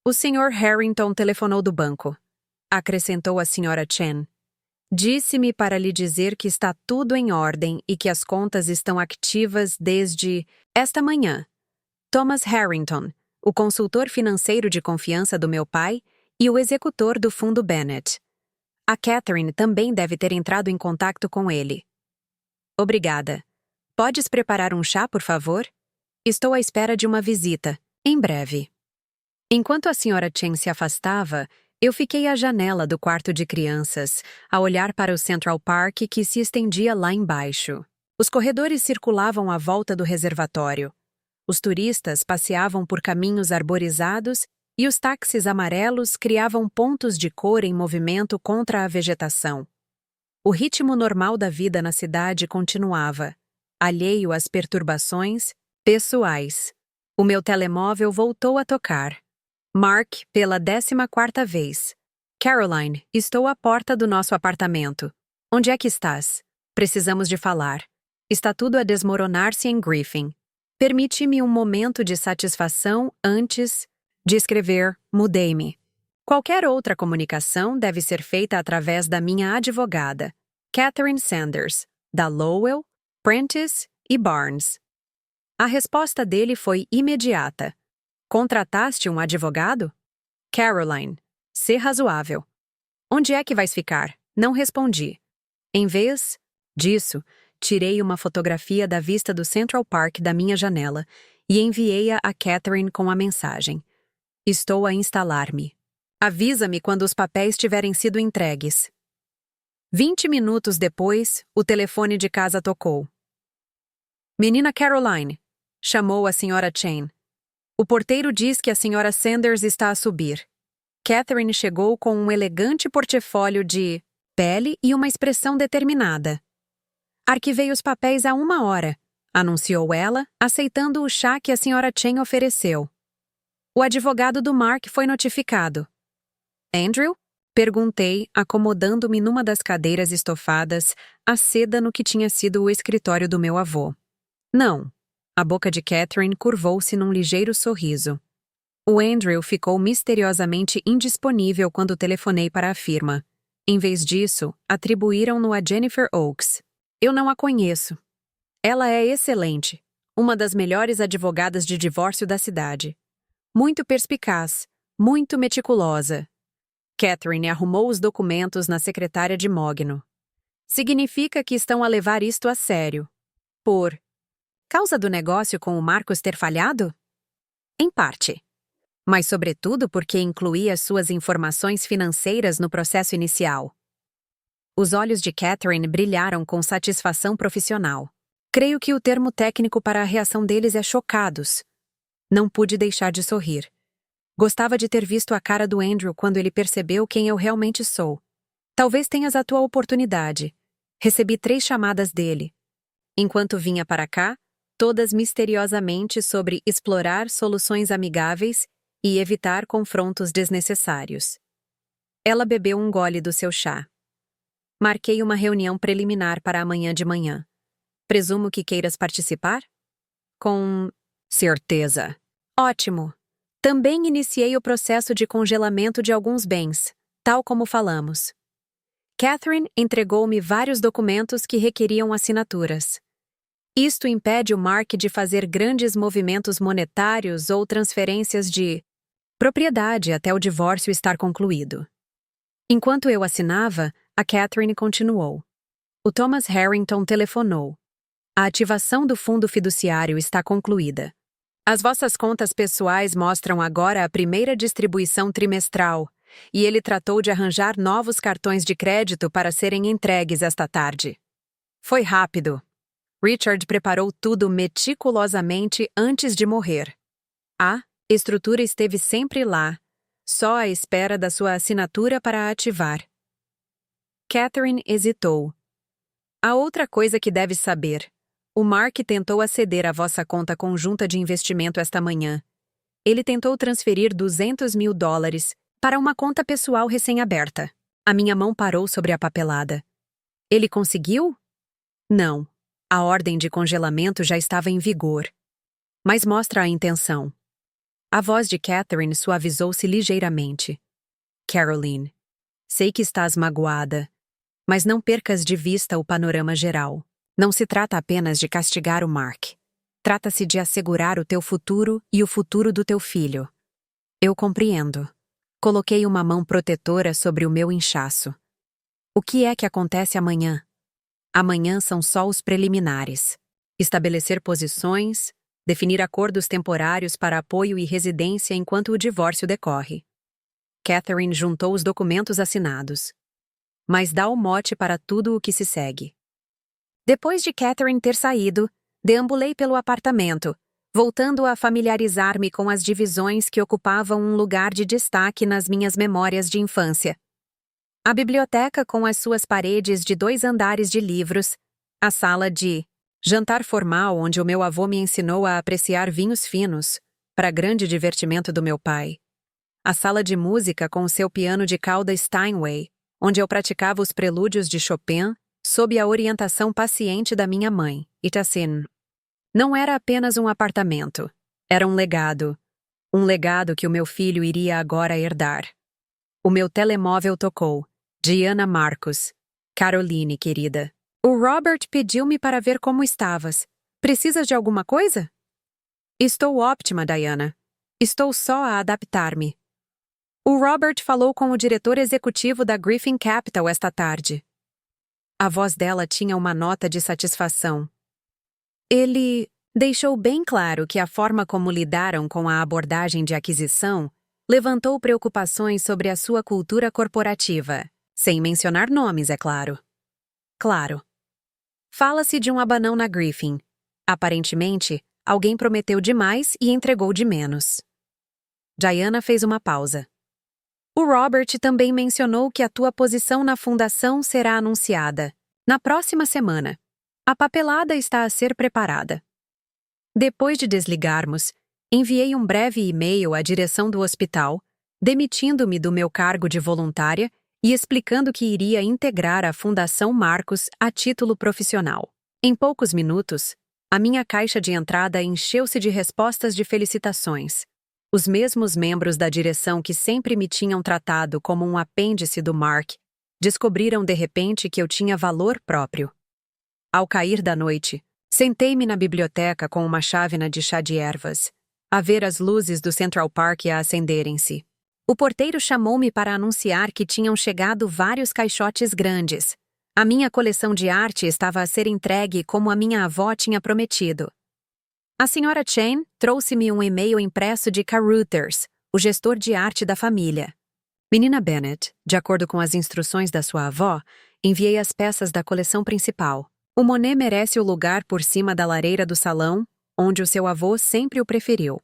O Sr. Harrington telefonou do banco, acrescentou a Sra. Chen. Disse-me para lhe dizer que está tudo em ordem e que as contas estão ativas desde esta manhã. Thomas Harrington, o consultor financeiro de confiança do meu pai e o executor do fundo Bennett. A Catherine também deve ter entrado em contato com ele. Obrigada. Podes preparar um chá, por favor? Estou à espera de uma visita, em breve. Enquanto a Sra. Chen se afastava, eu fiquei à janela do quarto de crianças, a olhar para o Central Park que se estendia lá embaixo. Os corredores circulavam à volta do reservatório. Os turistas passeavam por caminhos arborizados e os táxis amarelos criavam pontos de cor em movimento contra a vegetação. O ritmo normal da vida na cidade continuava, alheio às perturbações pessoais. O meu telemóvel voltou a tocar. Mark, pela 14ª vez. Caroline, estou à porta do nosso apartamento. Onde é que estás? Precisamos de falar. Está tudo a desmoronar-se em Griffin. Permite-me um momento de satisfação antes de escrever mudei-me. Qualquer outra comunicação deve ser feita através da minha advogada, Catherine Sanders, da Lowell, Prentice e Barnes. A resposta dele foi imediata. Contrataste um advogado? Caroline. Ser razoável. Onde é que vais ficar? Não respondi. Em vez disso, tirei uma fotografia da vista do Central Park da minha janela e enviei-a a Catherine com a mensagem: Estou a instalar-me. Avisa-me quando os papéis tiverem sido entregues. 20 minutos depois, o telefone de casa tocou. Menina Caroline, chamou a Sra. Chen. O porteiro diz que a Sra. Sanders está a subir. Catherine chegou com um elegante portfólio de pele e uma expressão determinada. Arquivei os papéis há 1 hora, anunciou ela, aceitando o chá que a Sra. Chen ofereceu. O advogado do Mark foi notificado. Andrew? Perguntei, acomodando-me numa das cadeiras estofadas, a seda no que tinha sido o escritório do meu avô. Não. A boca de Catherine curvou-se num ligeiro sorriso. O Andrew ficou misteriosamente indisponível quando telefonei para a firma. Em vez disso, atribuíram-no a Jennifer Oakes. Eu não a conheço. Ela é excelente, uma das melhores advogadas de divórcio da cidade. Muito perspicaz, muito meticulosa. Catherine arrumou os documentos na secretária de Mogno. Significa que estão a levar isto a sério. Por causa do negócio com o Marcos ter falhado? Em parte. Mas sobretudo porque incluía suas informações financeiras no processo inicial. Os olhos de Catherine brilharam com satisfação profissional. Creio que o termo técnico para a reação deles é chocados. Não pude deixar de sorrir. Gostava de ter visto a cara do Andrew quando ele percebeu quem eu realmente sou. Talvez tenhas a tua oportunidade. Recebi 3 chamadas dele. Enquanto vinha para cá, todas misteriosamente sobre explorar soluções amigáveis e evitar confrontos desnecessários. Ela bebeu um gole do seu chá. Marquei uma reunião preliminar para amanhã de manhã. Presumo que queiras participar? Com certeza. Ótimo. Também iniciei o processo de congelamento de alguns bens, tal como falamos. Catherine entregou-me vários documentos que requeriam assinaturas. Isto impede o Mark de fazer grandes movimentos monetários ou transferências de propriedade até o divórcio estar concluído. Enquanto eu assinava, a Catherine continuou. O Thomas Harrington telefonou. A ativação do fundo fiduciário está concluída. As vossas contas pessoais mostram agora a primeira distribuição trimestral, e ele tratou de arranjar novos cartões de crédito para serem entregues esta tarde. Foi rápido. Richard preparou tudo meticulosamente antes de morrer. A estrutura esteve sempre lá, só à espera da sua assinatura para a ativar. Catherine hesitou. Há outra coisa que deves saber. O Mark tentou aceder à vossa conta conjunta de investimento esta manhã. Ele tentou transferir $200.000 para uma conta pessoal recém-aberta. A minha mão parou sobre a papelada. Ele conseguiu? Não. A ordem de congelamento já estava em vigor. Mas mostra a intenção. A voz de Catherine suavizou-se ligeiramente. Caroline, sei que estás magoada, mas não percas de vista o panorama geral. Não se trata apenas de castigar o Mark. Trata-se de assegurar o teu futuro e o futuro do teu filho. Eu compreendo. Coloquei uma mão protetora sobre o meu inchaço. O que é que acontece amanhã? Amanhã são só os preliminares. Estabelecer posições, definir acordos temporários para apoio e residência enquanto o divórcio decorre. Catherine juntou os documentos assinados. Mas dá o mote para tudo o que se segue. Depois de Catherine ter saído, deambulei pelo apartamento, voltando a familiarizar-me com as divisões que ocupavam um lugar de destaque nas minhas memórias de infância. A biblioteca com as suas paredes de 2 andares de livros, a sala de jantar formal onde o meu avô me ensinou a apreciar vinhos finos, para grande divertimento do meu pai. A sala de música com o seu piano de cauda Steinway, onde eu praticava os prelúdios de Chopin, sob a orientação paciente da minha mãe, Itacine. Não era apenas um apartamento. Era um legado. Um legado que o meu filho iria agora herdar. O meu telemóvel tocou. Diana Marcos. Caroline, querida. O Robert pediu-me para ver como estavas. Precisas de alguma coisa? Estou ótima, Diana. Estou só a adaptar-me. O Robert falou com o diretor executivo da Griffin Capital esta tarde. A voz dela tinha uma nota de satisfação. Ele deixou bem claro que a forma como lidaram com a abordagem de aquisição levantou preocupações sobre a sua cultura corporativa, sem mencionar nomes, é claro. Claro. Fala-se de um abanão na Griffin. Aparentemente, alguém prometeu demais e entregou de menos. Diana fez uma pausa. O Robert também mencionou que a tua posição na fundação será anunciada na próxima semana. A papelada está a ser preparada. Depois de desligarmos, enviei um breve e-mail à direção do hospital, demitindo-me do meu cargo de voluntária e explicando que iria integrar a Fundação Marcos a título profissional. Em poucos minutos, a minha caixa de entrada encheu-se de respostas de felicitações. Os mesmos membros da direção que sempre me tinham tratado como um apêndice do Mark descobriram de repente que eu tinha valor próprio. Ao cair da noite, sentei-me na biblioteca com uma chávena de chá de ervas, a ver as luzes do Central Park a acenderem-se. O porteiro chamou-me para anunciar que tinham chegado vários caixotes grandes. A minha coleção de arte estava a ser entregue como a minha avó tinha prometido. A senhora Chen trouxe-me um e-mail impresso de Caruthers, o gestor de arte da família. Menina Bennet, de acordo com as instruções da sua avó, enviei as peças da coleção principal. O Monet merece o lugar por cima da lareira do salão, onde o seu avô sempre o preferiu.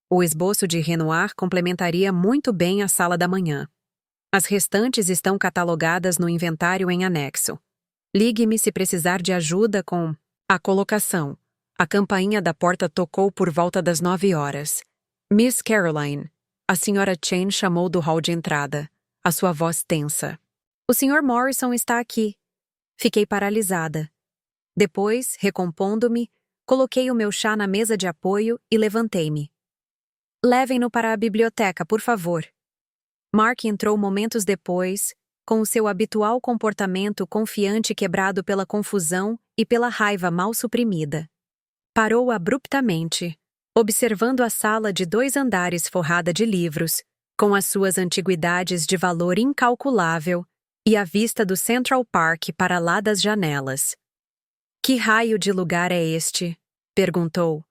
O esboço de Renoir complementaria muito bem a sala da manhã. As restantes estão catalogadas no inventário em anexo. Ligue-me se precisar de ajuda com a colocação. A campainha da porta tocou por volta das 9 horas. Miss Caroline, a senhora Chen chamou do hall de entrada, a sua voz tensa. O Sr. Morrison está aqui. Fiquei paralisada. Depois, recompondo-me, coloquei o meu chá na mesa de apoio e levantei-me. Levem-no para a biblioteca, por favor. Mark entrou momentos depois, com o seu habitual comportamento confiante quebrado pela confusão e pela raiva mal suprimida. Parou abruptamente, observando a sala de 2 andares forrada de livros, com as suas antiguidades de valor incalculável e a vista do Central Park para lá das janelas. Que raio de lugar é este? Perguntou.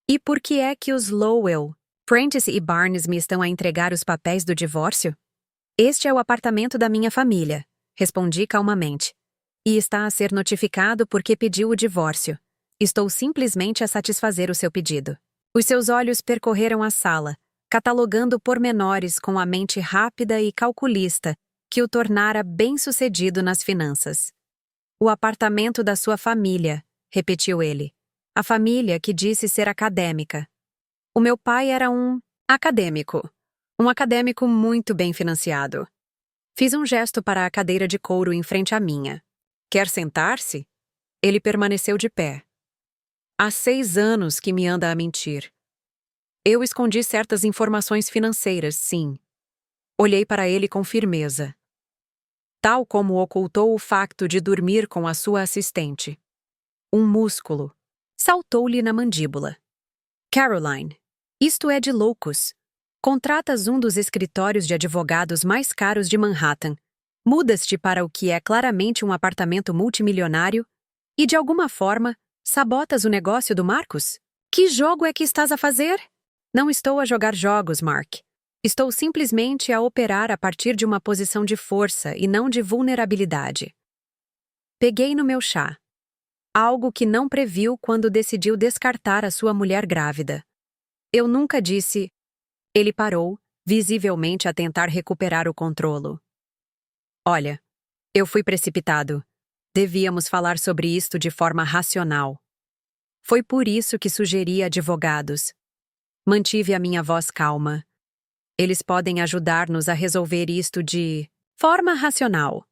E por que é que os Lowell, Prentice e Barnes me estão a entregar os papéis do divórcio? Este é o apartamento da minha família, respondi calmamente. E está a ser notificado porque pediu o divórcio. Estou simplesmente a satisfazer o seu pedido. Os seus olhos percorreram a sala, catalogando pormenores com a mente rápida e calculista que o tornara bem-sucedido nas finanças. O apartamento da sua família, repetiu ele. A família que disse ser acadêmica. O meu pai era um acadêmico muito bem financiado. Fiz um gesto para a cadeira de couro em frente à minha. Quer sentar-se? Ele permaneceu de pé. Há 6 anos que me anda a mentir. Eu escondi certas informações financeiras, sim. Olhei para ele com firmeza. Tal como ocultou o facto de dormir com a sua assistente. Um músculo saltou-lhe na mandíbula. Caroline, isto é de loucos. Contratas um dos escritórios de advogados mais caros de Manhattan, mudas-te para o que é claramente um apartamento multimilionário e, de alguma forma, sabotas o negócio do Marcos? Que jogo é que estás a fazer? Não estou a jogar jogos, Mark. Estou simplesmente a operar a partir de uma posição de força e não de vulnerabilidade. Peguei no meu chá. Algo que não previu quando decidiu descartar a sua mulher grávida. Eu nunca disse... Ele parou, visivelmente a tentar recuperar o controlo. Olha, eu fui precipitado. Devíamos falar sobre isto de forma racional. Foi por isso que sugeri advogados. Mantive a minha voz calma. Eles podem ajudar-nos a resolver isto de forma racional.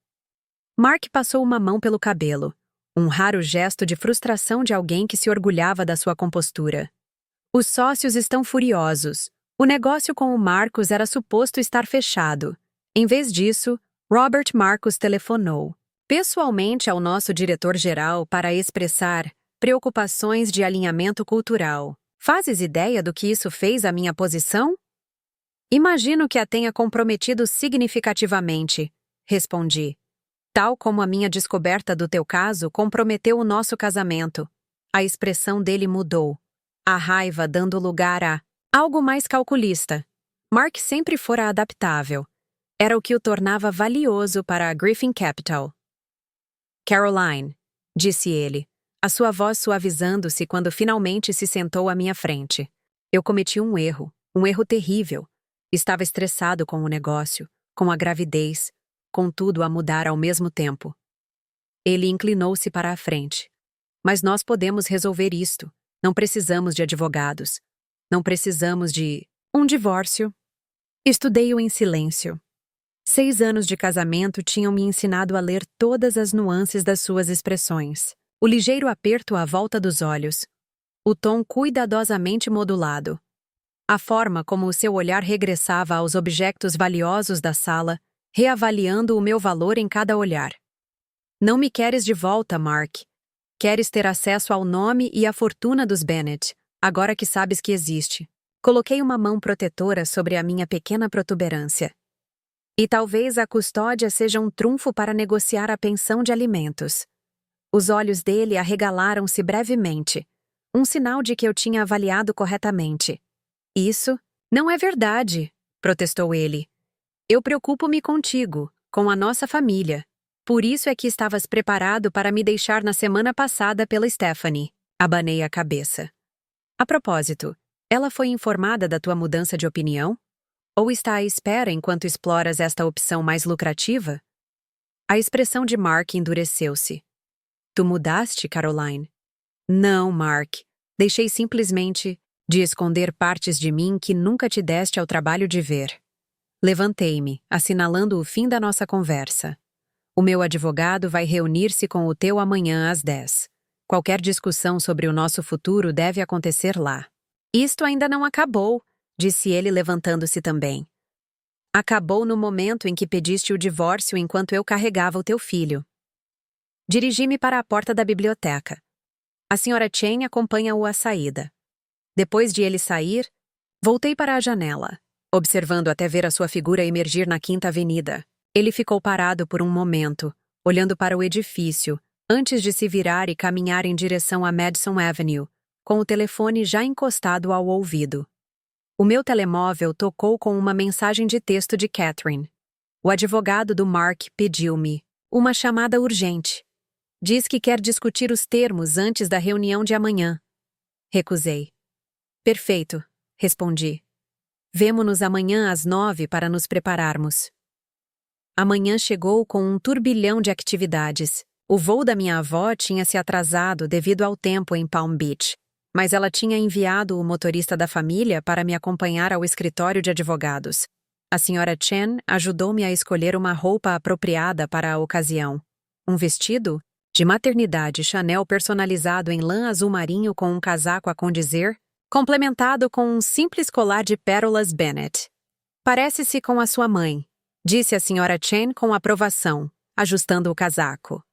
Mark passou uma mão pelo cabelo, um raro gesto de frustração de alguém que se orgulhava da sua compostura. Os sócios estão furiosos. O negócio com o Marcos era suposto estar fechado. Em vez disso, Robert Marcos telefonou. pessoalmente ao nosso diretor-geral para expressar preocupações de alinhamento cultural. Fazes ideia do que isso fez à minha posição? Imagino que a tenha comprometido significativamente, respondi. Tal como a minha descoberta do teu caso comprometeu o nosso casamento. A expressão dele mudou, a raiva dando lugar a algo mais calculista. Mark sempre fora adaptável. Era o que o tornava valioso para a Griffin Capital. Caroline, disse ele, a sua voz suavizando-se quando finalmente se sentou à minha frente. Eu cometi um erro terrível. Estava estressado com o negócio, com a gravidez, com tudo a mudar ao mesmo tempo. Ele inclinou-se para a frente. Mas nós podemos resolver isto. Não precisamos de advogados. Não precisamos de um divórcio. Estudei-o em silêncio. 6 anos de casamento tinham me ensinado a ler todas as nuances das suas expressões. O ligeiro aperto à volta dos olhos. O tom cuidadosamente modulado. A forma como o seu olhar regressava aos objetos valiosos da sala, reavaliando o meu valor em cada olhar. Não me queres de volta, Mark. Queres ter acesso ao nome e à fortuna dos Bennett, agora que sabes que existe. Coloquei uma mão protetora sobre a minha pequena protuberância. E talvez a custódia seja um trunfo para negociar a pensão de alimentos. Os olhos dele arregalaram-se brevemente, um sinal de que eu tinha avaliado corretamente. Isso não é verdade, protestou ele. Eu preocupo-me contigo, com a nossa família. Por isso é que estavas preparado para me deixar na semana passada pela Stephanie. Abanei a cabeça. A propósito, ela foi informada da tua mudança de opinião? Ou está à espera enquanto exploras esta opção mais lucrativa? A expressão de Mark endureceu-se. Tu mudaste, Caroline? Não, Mark. Deixei simplesmente de esconder partes de mim que nunca te deste ao trabalho de ver. Levantei-me, assinalando o fim da nossa conversa. O meu advogado vai reunir-se com o teu amanhã às 10. Qualquer discussão sobre o nosso futuro deve acontecer lá. Isto ainda não acabou, disse ele levantando-se também. Acabou no momento em que pediste o divórcio enquanto eu carregava o teu filho. Dirigi-me para a porta da biblioteca. A Sra. Chen acompanha-o à saída. Depois de ele sair, voltei para a janela, observando até ver a sua figura emergir na Quinta Avenida. Ele ficou parado por um momento, olhando para o edifício, antes de se virar e caminhar em direção a Madison Avenue, com o telefone já encostado ao ouvido. O meu telemóvel tocou com uma mensagem de texto de Catherine. O advogado do Mark pediu-me uma chamada urgente. Diz que quer discutir os termos antes da reunião de amanhã. Recusei. Perfeito, respondi. Vemo-nos amanhã às 9 para nos prepararmos. Amanhã chegou com um turbilhão de atividades. O voo da minha avó tinha se atrasado devido ao tempo em Palm Beach, mas ela tinha enviado o motorista da família para me acompanhar ao escritório de advogados. A Sra. Chen ajudou-me a escolher uma roupa apropriada para a ocasião. Um vestido de maternidade Chanel personalizado em lã azul marinho com um casaco a condizer, complementado com um simples colar de pérolas Bennett. Parece-se com a sua mãe, disse a Sra. Chen com aprovação, ajustando o casaco.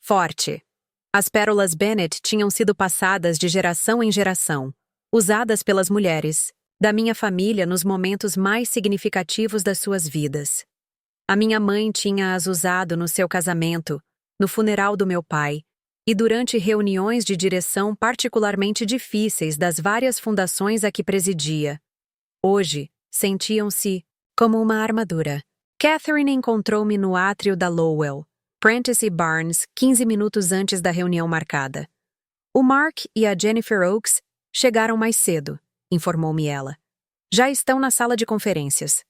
Forte. As pérolas Bennett tinham sido passadas de geração em geração, usadas pelas mulheres da minha família nos momentos mais significativos das suas vidas. A minha mãe tinha-as usado no seu casamento, no funeral do meu pai e durante reuniões de direção particularmente difíceis das várias fundações a que presidia. Hoje, sentiam-se como uma armadura. Catherine encontrou-me no átrio da Lowell, Prentice e Barnes, 15 minutos antes da reunião marcada. O Mark e a Jennifer Oakes chegaram mais cedo, informou-me ela. Já estão na sala de conferências.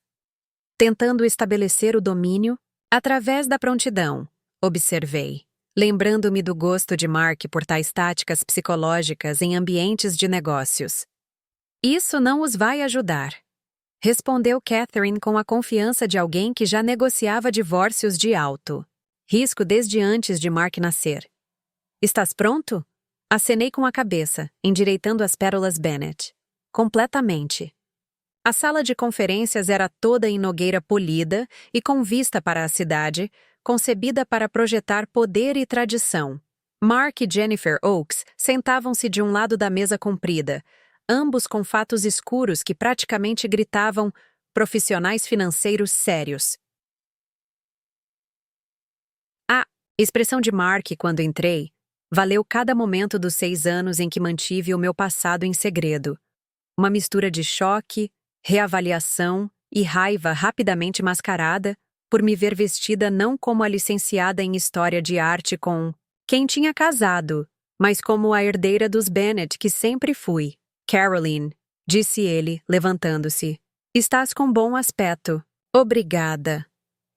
Tentando estabelecer o domínio através da prontidão, observei, lembrando-me do gosto de Mark por tais táticas psicológicas em ambientes de negócios. Isso não os vai ajudar, respondeu Catherine com a confiança de alguém que já negociava divórcios de alto risco desde antes de Mark nascer. Estás pronto? Acenei com a cabeça, endireitando as pérolas Bennett. Completamente. A sala de conferências era toda em nogueira polida e com vista para a cidade, concebida para projetar poder e tradição. Mark e Jennifer Oakes sentavam-se de um lado da mesa comprida, ambos com fatos escuros que praticamente gritavam profissionais financeiros sérios. A expressão de Mark quando entrei valeu cada momento dos 6 anos em que mantive o meu passado em segredo. Uma mistura de choque, reavaliação e raiva rapidamente mascarada por me ver vestida não como a licenciada em História de Arte com quem tinha casado, mas como a herdeira dos Bennett que sempre fui. Caroline, disse ele, levantando-se. Estás com bom aspecto. Obrigada,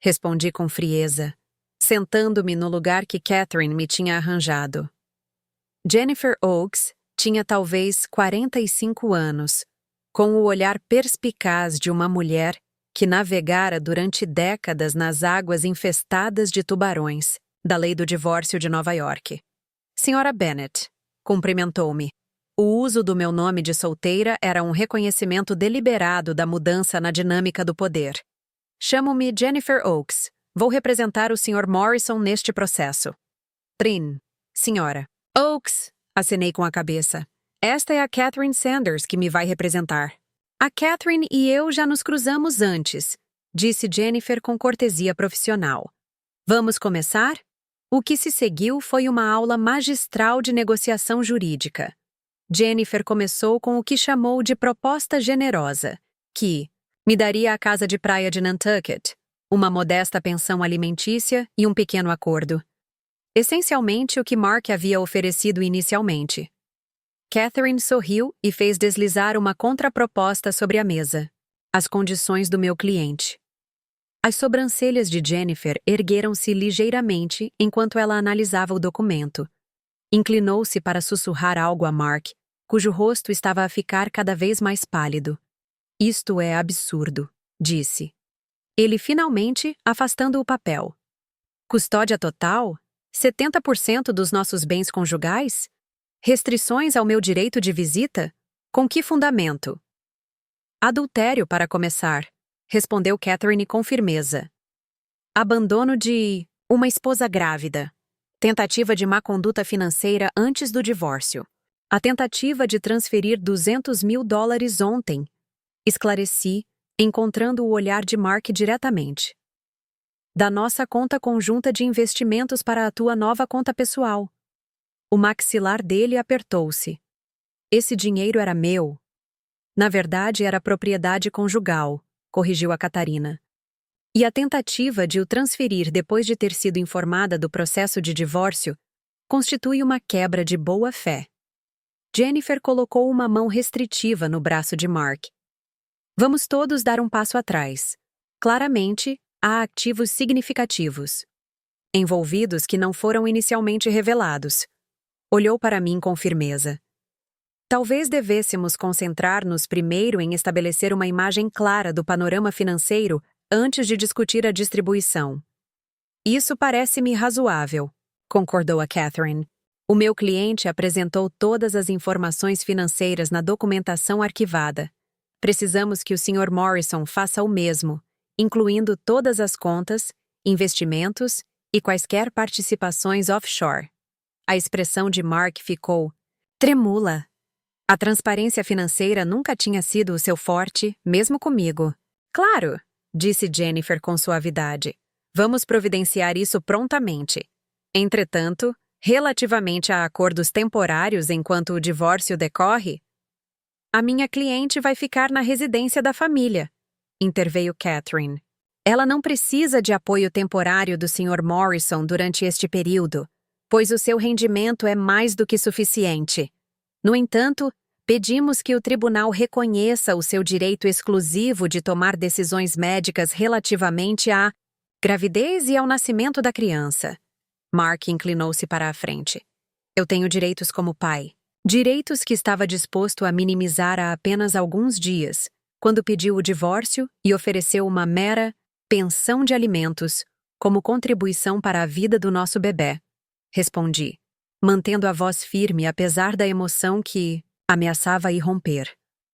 respondi com frieza, sentando-me no lugar que Catherine me tinha arranjado. Jennifer Oakes tinha talvez 45 anos, com o olhar perspicaz de uma mulher que navegara durante décadas nas águas infestadas de tubarões da lei do divórcio de Nova York. Senhora Bennett, cumprimentou-me. O uso do meu nome de solteira era um reconhecimento deliberado da mudança na dinâmica do poder. Chamo-me Jennifer Oakes. Vou representar o Sr. Morrison neste processo. Trin, senhora. Oakes, acenei com a cabeça. Esta é a Catherine Sanders que me vai representar. A Catherine e eu já nos cruzamos antes, disse Jennifer com cortesia profissional. Vamos começar? O que se seguiu foi uma aula magistral de negociação jurídica. Jennifer começou com o que chamou de proposta generosa, que me daria a casa de praia de Nantucket, uma modesta pensão alimentícia e um pequeno acordo. Essencialmente o que Mark havia oferecido inicialmente. Catherine sorriu e fez deslizar uma contraproposta sobre a mesa. As condições do meu cliente. As sobrancelhas de Jennifer ergueram-se ligeiramente enquanto ela analisava o documento. Inclinou-se para sussurrar algo a Mark, cujo rosto estava a ficar cada vez mais pálido. Isto é absurdo, disse. Ele finalmente afastando o papel. Custódia total? 70% dos nossos bens conjugais? Restrições ao meu direito de visita? Com que fundamento? Adultério, para começar, respondeu Catherine com firmeza. Abandono de uma esposa grávida. Tentativa de má conduta financeira antes do divórcio. A tentativa de transferir $200.000 ontem. Esclareci, encontrando o olhar de Mark diretamente. Da nossa conta conjunta de investimentos para a tua nova conta pessoal. O maxilar dele apertou-se. Esse dinheiro era meu. Na verdade, era propriedade conjugal, corrigiu a Catarina. E a tentativa de o transferir depois de ter sido informada do processo de divórcio constitui uma quebra de boa-fé. Jennifer colocou uma mão restritiva no braço de Mark. Vamos todos dar um passo atrás. Claramente, há ativos significativos, envolvidos que não foram inicialmente revelados. Olhou para mim com firmeza. Talvez devêssemos concentrar-nos primeiro em estabelecer uma imagem clara do panorama financeiro antes de discutir a distribuição. Isso parece-me razoável, concordou a Catherine. O meu cliente apresentou todas as informações financeiras na documentação arquivada. Precisamos que o Sr. Morrison faça o mesmo, incluindo todas as contas, investimentos e quaisquer participações offshore. A expressão de Mark ficou tremula. A transparência financeira nunca tinha sido o seu forte, mesmo comigo. Claro, disse Jennifer com suavidade. Vamos providenciar isso prontamente. Entretanto, relativamente a acordos temporários enquanto o divórcio decorre, a minha cliente vai ficar na residência da família, interveio Catherine. Ela não precisa de apoio temporário do Sr. Morrison durante este período, pois o seu rendimento é mais do que suficiente. No entanto, pedimos que o tribunal reconheça o seu direito exclusivo de tomar decisões médicas relativamente à gravidez e ao nascimento da criança. Mark inclinou-se para a frente. Eu tenho direitos como pai. Direitos que estava disposto a minimizar há apenas alguns dias, quando pediu o divórcio e ofereceu uma mera pensão de alimentos como contribuição para a vida do nosso bebê. Respondi, mantendo a voz firme apesar da emoção que ameaçava irromper.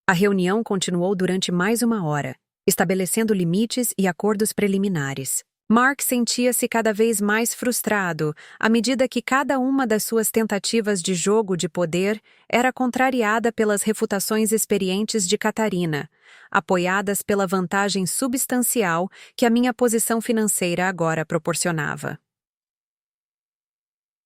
A reunião continuou durante mais uma hora, estabelecendo limites e acordos preliminares. Mark sentia-se cada vez mais frustrado à medida que cada uma das suas tentativas de jogo de poder era contrariada pelas refutações experientes de Catarina, apoiadas pela vantagem substancial que a minha posição financeira agora proporcionava.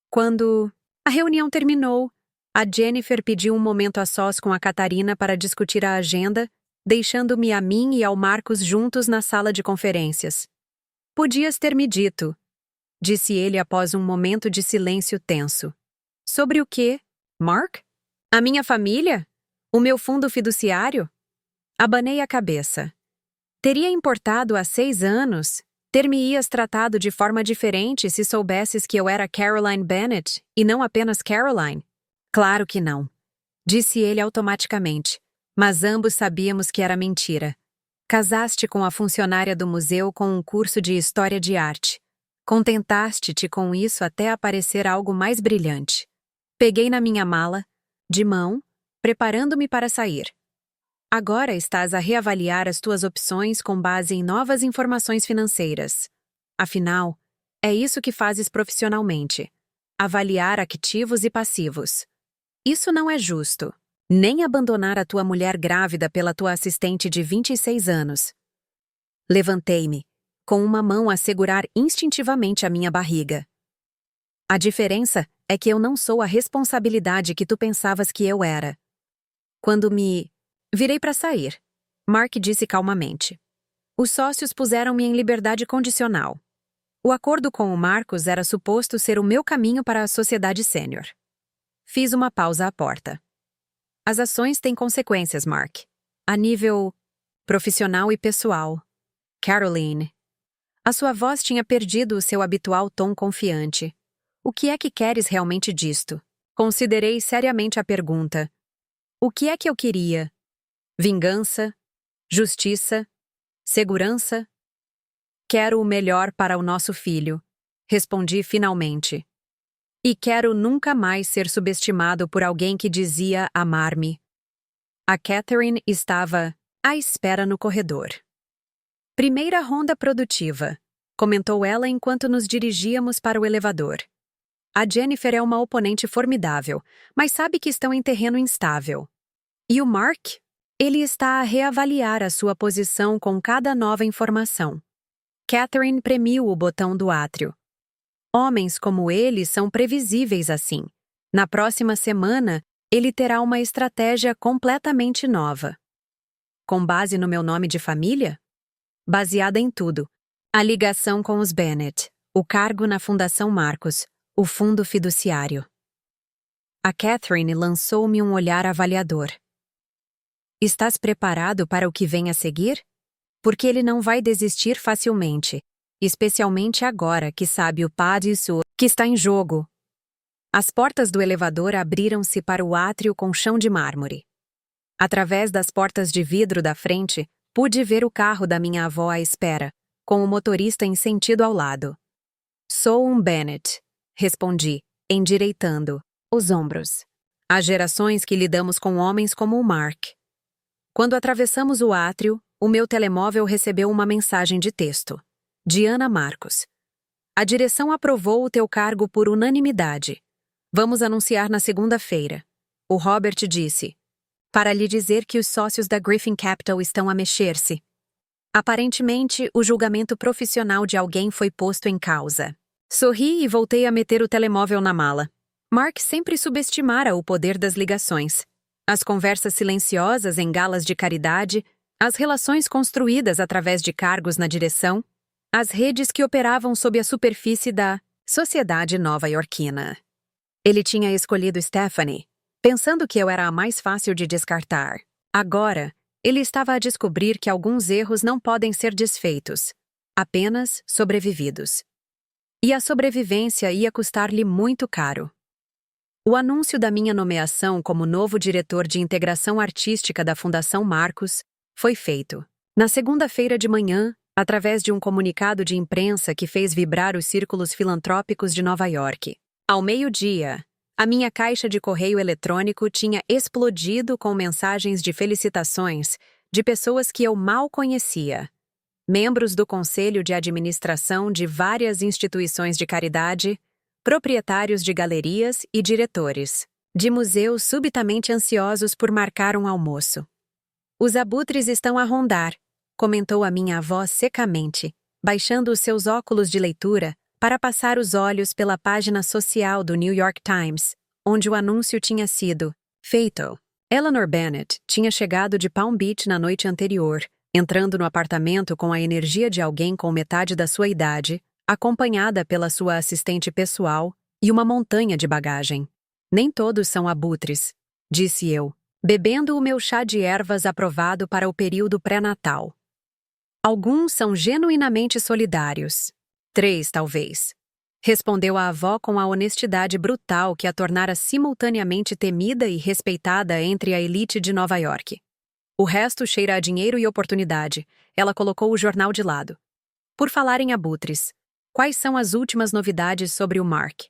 Quando a reunião terminou, a Jennifer pediu um momento a sós com a Catarina para discutir a agenda, deixando-me a mim e ao Marcos juntos na sala de conferências. Podias ter me dito, disse ele após um momento de silêncio tenso. Sobre o quê, Mark? A minha família? O meu fundo fiduciário? Abanei a cabeça. Teria importado há 6 anos? Ter-me-ias tratado de forma diferente se soubesses que eu era Caroline Bennett e não apenas Caroline? Claro que não, disse ele automaticamente, mas ambos sabíamos que era mentira. Casaste com a funcionária do museu com um curso de História de Arte. Contentaste-te com isso até aparecer algo mais brilhante. Peguei na minha mala, de mão, preparando-me para sair. Agora estás a reavaliar as tuas opções com base em novas informações financeiras. Afinal, é isso que fazes profissionalmente. Avaliar ativos e passivos. Isso não é justo. Nem abandonar a tua mulher grávida pela tua assistente de 26 anos. Levantei-me, com uma mão a segurar instintivamente a minha barriga. A diferença é que eu não sou a responsabilidade que tu pensavas que eu era. Quando me virei para sair, Mark disse calmamente. Os sócios puseram-me em liberdade condicional. O acordo com o Marcos era suposto ser o meu caminho para a sociedade sênior. Fiz uma pausa à porta. As ações têm consequências, Mark. A nível profissional e pessoal. Caroline. A sua voz tinha perdido o seu habitual tom confiante. O que é que queres realmente disto? Considerei seriamente a pergunta. O que é que eu queria? Vingança? Justiça? Segurança? Quero o melhor para o nosso filho, respondi finalmente. E quero nunca mais ser subestimado por alguém que dizia amar-me. A Catherine estava à espera no corredor. Primeira ronda produtiva, comentou ela enquanto nos dirigíamos para o elevador. A Jennifer é uma oponente formidável, mas sabe que estão em terreno instável. E o Mark? Ele está a reavaliar a sua posição com cada nova informação. Catherine premiu o botão do átrio. Homens como ele são previsíveis assim. Na próxima semana, ele terá uma estratégia completamente nova. Com base no meu nome de família? Baseada em tudo. A ligação com os Bennett, o cargo na Fundação Marcos, o fundo fiduciário. A Catherine lançou-me um olhar avaliador. Estás preparado para o que vem a seguir? Porque ele não vai desistir facilmente. Especialmente agora que sabe o padre que está em jogo. As portas do elevador abriram-se para o átrio com chão de mármore. Através das portas de vidro da frente, pude ver o carro da minha avó à espera, com o motorista em sentido ao lado. Sou um Bennett, respondi, endireitando os ombros. Há gerações que lidamos com homens como o Mark. Quando atravessamos o átrio, o meu telemóvel recebeu uma mensagem de texto. Diana Marcos. A direção aprovou o teu cargo por unanimidade. Vamos anunciar na segunda-feira. O Robert disse. Para lhe dizer que os sócios da Griffin Capital estão a mexer-se. Aparentemente, o julgamento profissional de alguém foi posto em causa. Sorri e voltei a meter o telemóvel na mala. Mark sempre subestimara o poder das ligações. As conversas silenciosas em galas de caridade, as relações construídas através de cargos na direção, as redes que operavam sob a superfície da sociedade nova-iorquina. Ele tinha escolhido Stephanie, pensando que eu era a mais fácil de descartar. Agora, ele estava a descobrir que alguns erros não podem ser desfeitos, apenas sobrevividos. E a sobrevivência ia custar-lhe muito caro. O anúncio da minha nomeação como novo diretor de integração artística da Fundação Marcos foi feito. Na segunda-feira de manhã, através de um comunicado de imprensa que fez vibrar os círculos filantrópicos de Nova York. Ao meio-dia, a minha caixa de correio eletrônico tinha explodido com mensagens de felicitações de pessoas que eu mal conhecia. membros do conselho de administração de várias instituições de caridade, proprietários de galerias e diretores de museus subitamente ansiosos por marcar um almoço. Os abutres estão a rondar, comentou a minha avó secamente, baixando os seus óculos de leitura para passar os olhos pela página social do New York Times, onde o anúncio tinha sido feito. Eleanor Bennett tinha chegado de Palm Beach na noite anterior, entrando no apartamento com a energia de alguém com metade da sua idade, acompanhada pela sua assistente pessoal e uma montanha de bagagem. Nem todos são abutres, disse eu, bebendo o meu chá de ervas aprovado para o período pré-natal. Alguns são genuinamente solidários. 3, talvez. Respondeu a avó com a honestidade brutal que a tornara simultaneamente temida e respeitada entre a elite de Nova York. O resto cheira a dinheiro e oportunidade. Ela colocou o jornal de lado. Por falar em abutres, quais são as últimas novidades sobre o Mark?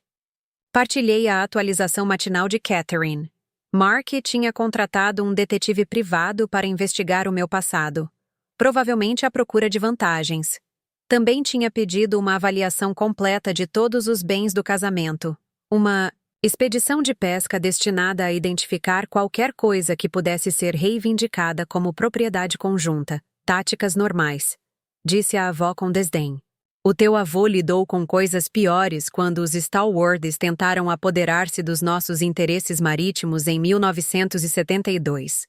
Partilhei a atualização matinal de Catherine. Mark tinha contratado um detetive privado para investigar o meu passado, provavelmente à procura de vantagens. Também tinha pedido uma avaliação completa de todos os bens do casamento, uma expedição de pesca destinada a identificar qualquer coisa que pudesse ser reivindicada como propriedade conjunta, táticas normais, disse a avó com desdém. O teu avô lidou com coisas piores quando os Stalwarts tentaram apoderar-se dos nossos interesses marítimos em 1972.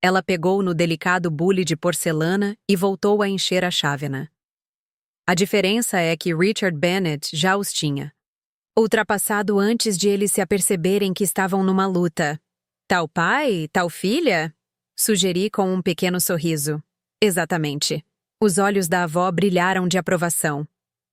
Ela pegou no delicado bule de porcelana e voltou a encher a chávena. A diferença é que Richard Bennett já os tinha ultrapassado antes de eles se aperceberem que estavam numa luta. Tal pai, tal filha? Sugeri com um pequeno sorriso. Exatamente. Os olhos da avó brilharam de aprovação.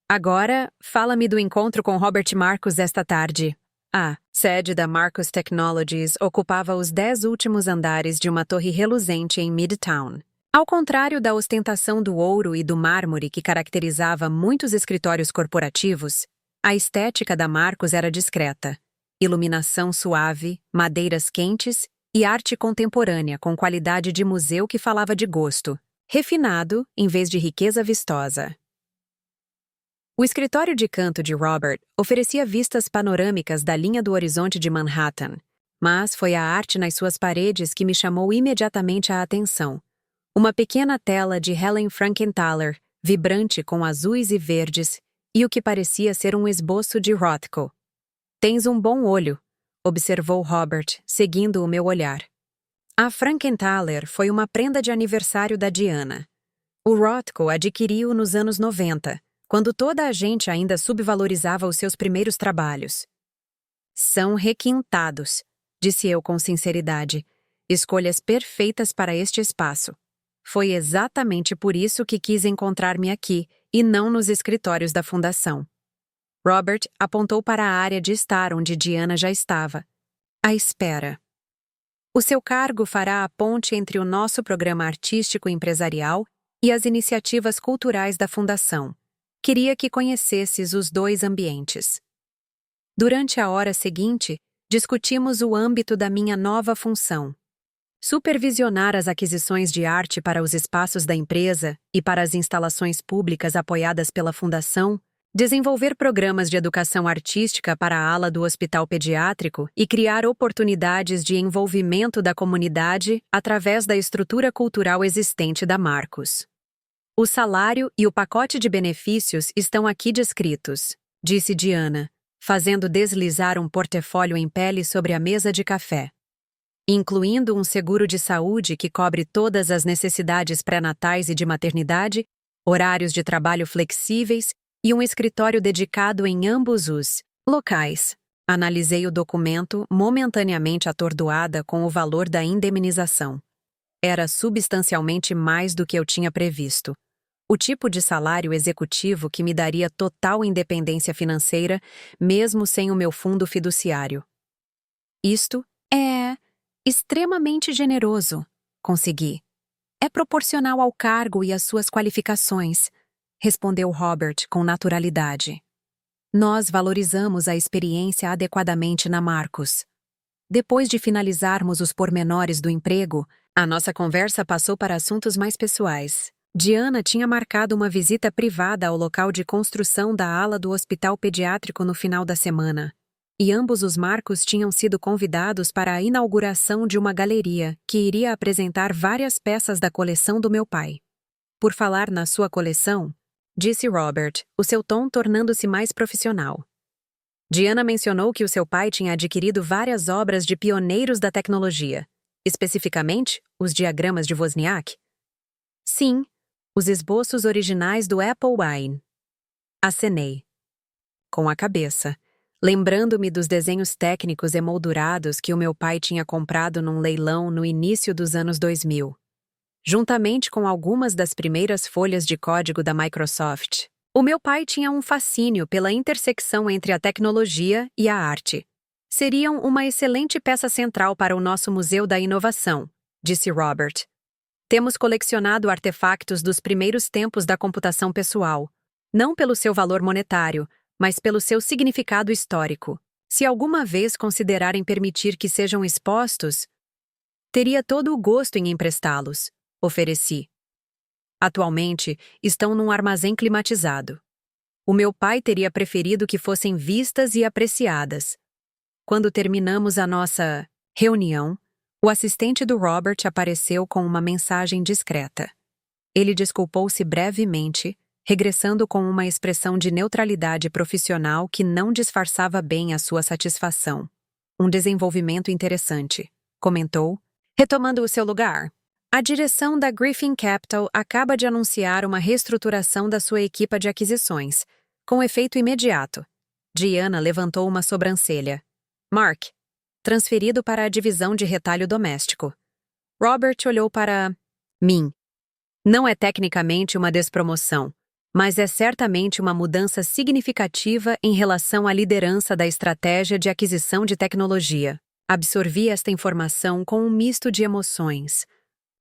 Agora, fala-me do encontro com Robert Marcus esta tarde. A sede da Marcus Technologies ocupava os 10 últimos andares de uma torre reluzente em Midtown. Ao contrário da ostentação do ouro e do mármore que caracterizava muitos escritórios corporativos, a estética da Marcus era discreta. Iluminação suave, madeiras quentes e arte contemporânea com qualidade de museu que falava de gosto. Refinado, em vez de riqueza vistosa. O escritório de canto de Robert oferecia vistas panorâmicas da linha do horizonte de Manhattan, mas foi a arte nas suas paredes que me chamou imediatamente a atenção. Uma pequena tela de Helen Frankenthaler, vibrante com azuis e verdes, e o que parecia ser um esboço de Rothko. Tens um bom olho, observou Robert, seguindo o meu olhar. A Frankenthaler foi uma prenda de aniversário da Diana. O Rothko adquiriu nos anos 90, quando toda a gente ainda subvalorizava os seus primeiros trabalhos. São requintados, disse eu com sinceridade. Escolhas perfeitas para este espaço. Foi exatamente por isso que quis encontrar-me aqui e não nos escritórios da fundação. Robert apontou para a área de estar onde Diana já estava. À espera. O seu cargo fará a ponte entre o nosso programa artístico empresarial e as iniciativas culturais da Fundação. Queria que conhecesses os dois ambientes. Durante a hora seguinte, discutimos o âmbito da minha nova função. Supervisionar as aquisições de arte para os espaços da empresa e para as instalações públicas apoiadas pela Fundação, desenvolver programas de educação artística para a ala do hospital pediátrico e criar oportunidades de envolvimento da comunidade através da estrutura cultural existente da Marcus. O salário e o pacote de benefícios estão aqui descritos, disse Diana, fazendo deslizar um portfólio em pele sobre a mesa de café. Incluindo um seguro de saúde que cobre todas as necessidades pré-natais e de maternidade, horários de trabalho flexíveis e um escritório dedicado em ambos os locais. Analisei o documento, momentaneamente atordoada com o valor da indemnização. Era substancialmente mais do que eu tinha previsto. O tipo de salário executivo que me daria total independência financeira, mesmo sem o meu fundo fiduciário. Isto é extremamente generoso, consegui. É proporcional ao cargo e às suas qualificações, respondeu Robert com naturalidade. Nós valorizamos a experiência adequadamente na Marcus. Depois de finalizarmos os pormenores do emprego, a nossa conversa passou para assuntos mais pessoais. Diana tinha marcado uma visita privada ao local de construção da ala do hospital pediátrico no final da semana, e ambos os Marcos tinham sido convidados para a inauguração de uma galeria que iria apresentar várias peças da coleção do meu pai. Por falar na sua coleção, disse Robert, o seu tom tornando-se mais profissional. Diana mencionou que o seu pai tinha adquirido várias obras de pioneiros da tecnologia, especificamente os diagramas de Wozniak. Sim, os esboços originais do Apple I. Acenei. Com a cabeça, lembrando-me dos desenhos técnicos emoldurados que o meu pai tinha comprado num leilão no início dos anos 2000. Juntamente com algumas das primeiras folhas de código da Microsoft, o meu pai tinha um fascínio pela intersecção entre a tecnologia e a arte. Seriam uma excelente peça central para o nosso Museu da Inovação, disse Robert. Temos colecionado artefactos dos primeiros tempos da computação pessoal, não pelo seu valor monetário, mas pelo seu significado histórico. Se alguma vez considerarem permitir que sejam expostos, teria todo o gosto em emprestá-los, ofereci. Atualmente, estão num armazém climatizado. O meu pai teria preferido que fossem vistas e apreciadas. Quando terminamos a nossa reunião, o assistente do Robert apareceu com uma mensagem discreta. Ele desculpou-se brevemente, regressando com uma expressão de neutralidade profissional que não disfarçava bem a sua satisfação. Um desenvolvimento interessante, comentou, retomando o seu lugar. A direção da Griffin Capital acaba de anunciar uma reestruturação da sua equipa de aquisições, com efeito imediato. Diana levantou uma sobrancelha. Mark, transferido para a divisão de retalho doméstico. Robert olhou para mim. Não é tecnicamente uma despromoção, mas é certamente uma mudança significativa em relação à liderança da estratégia de aquisição de tecnologia. Absorvi esta informação com um misto de emoções.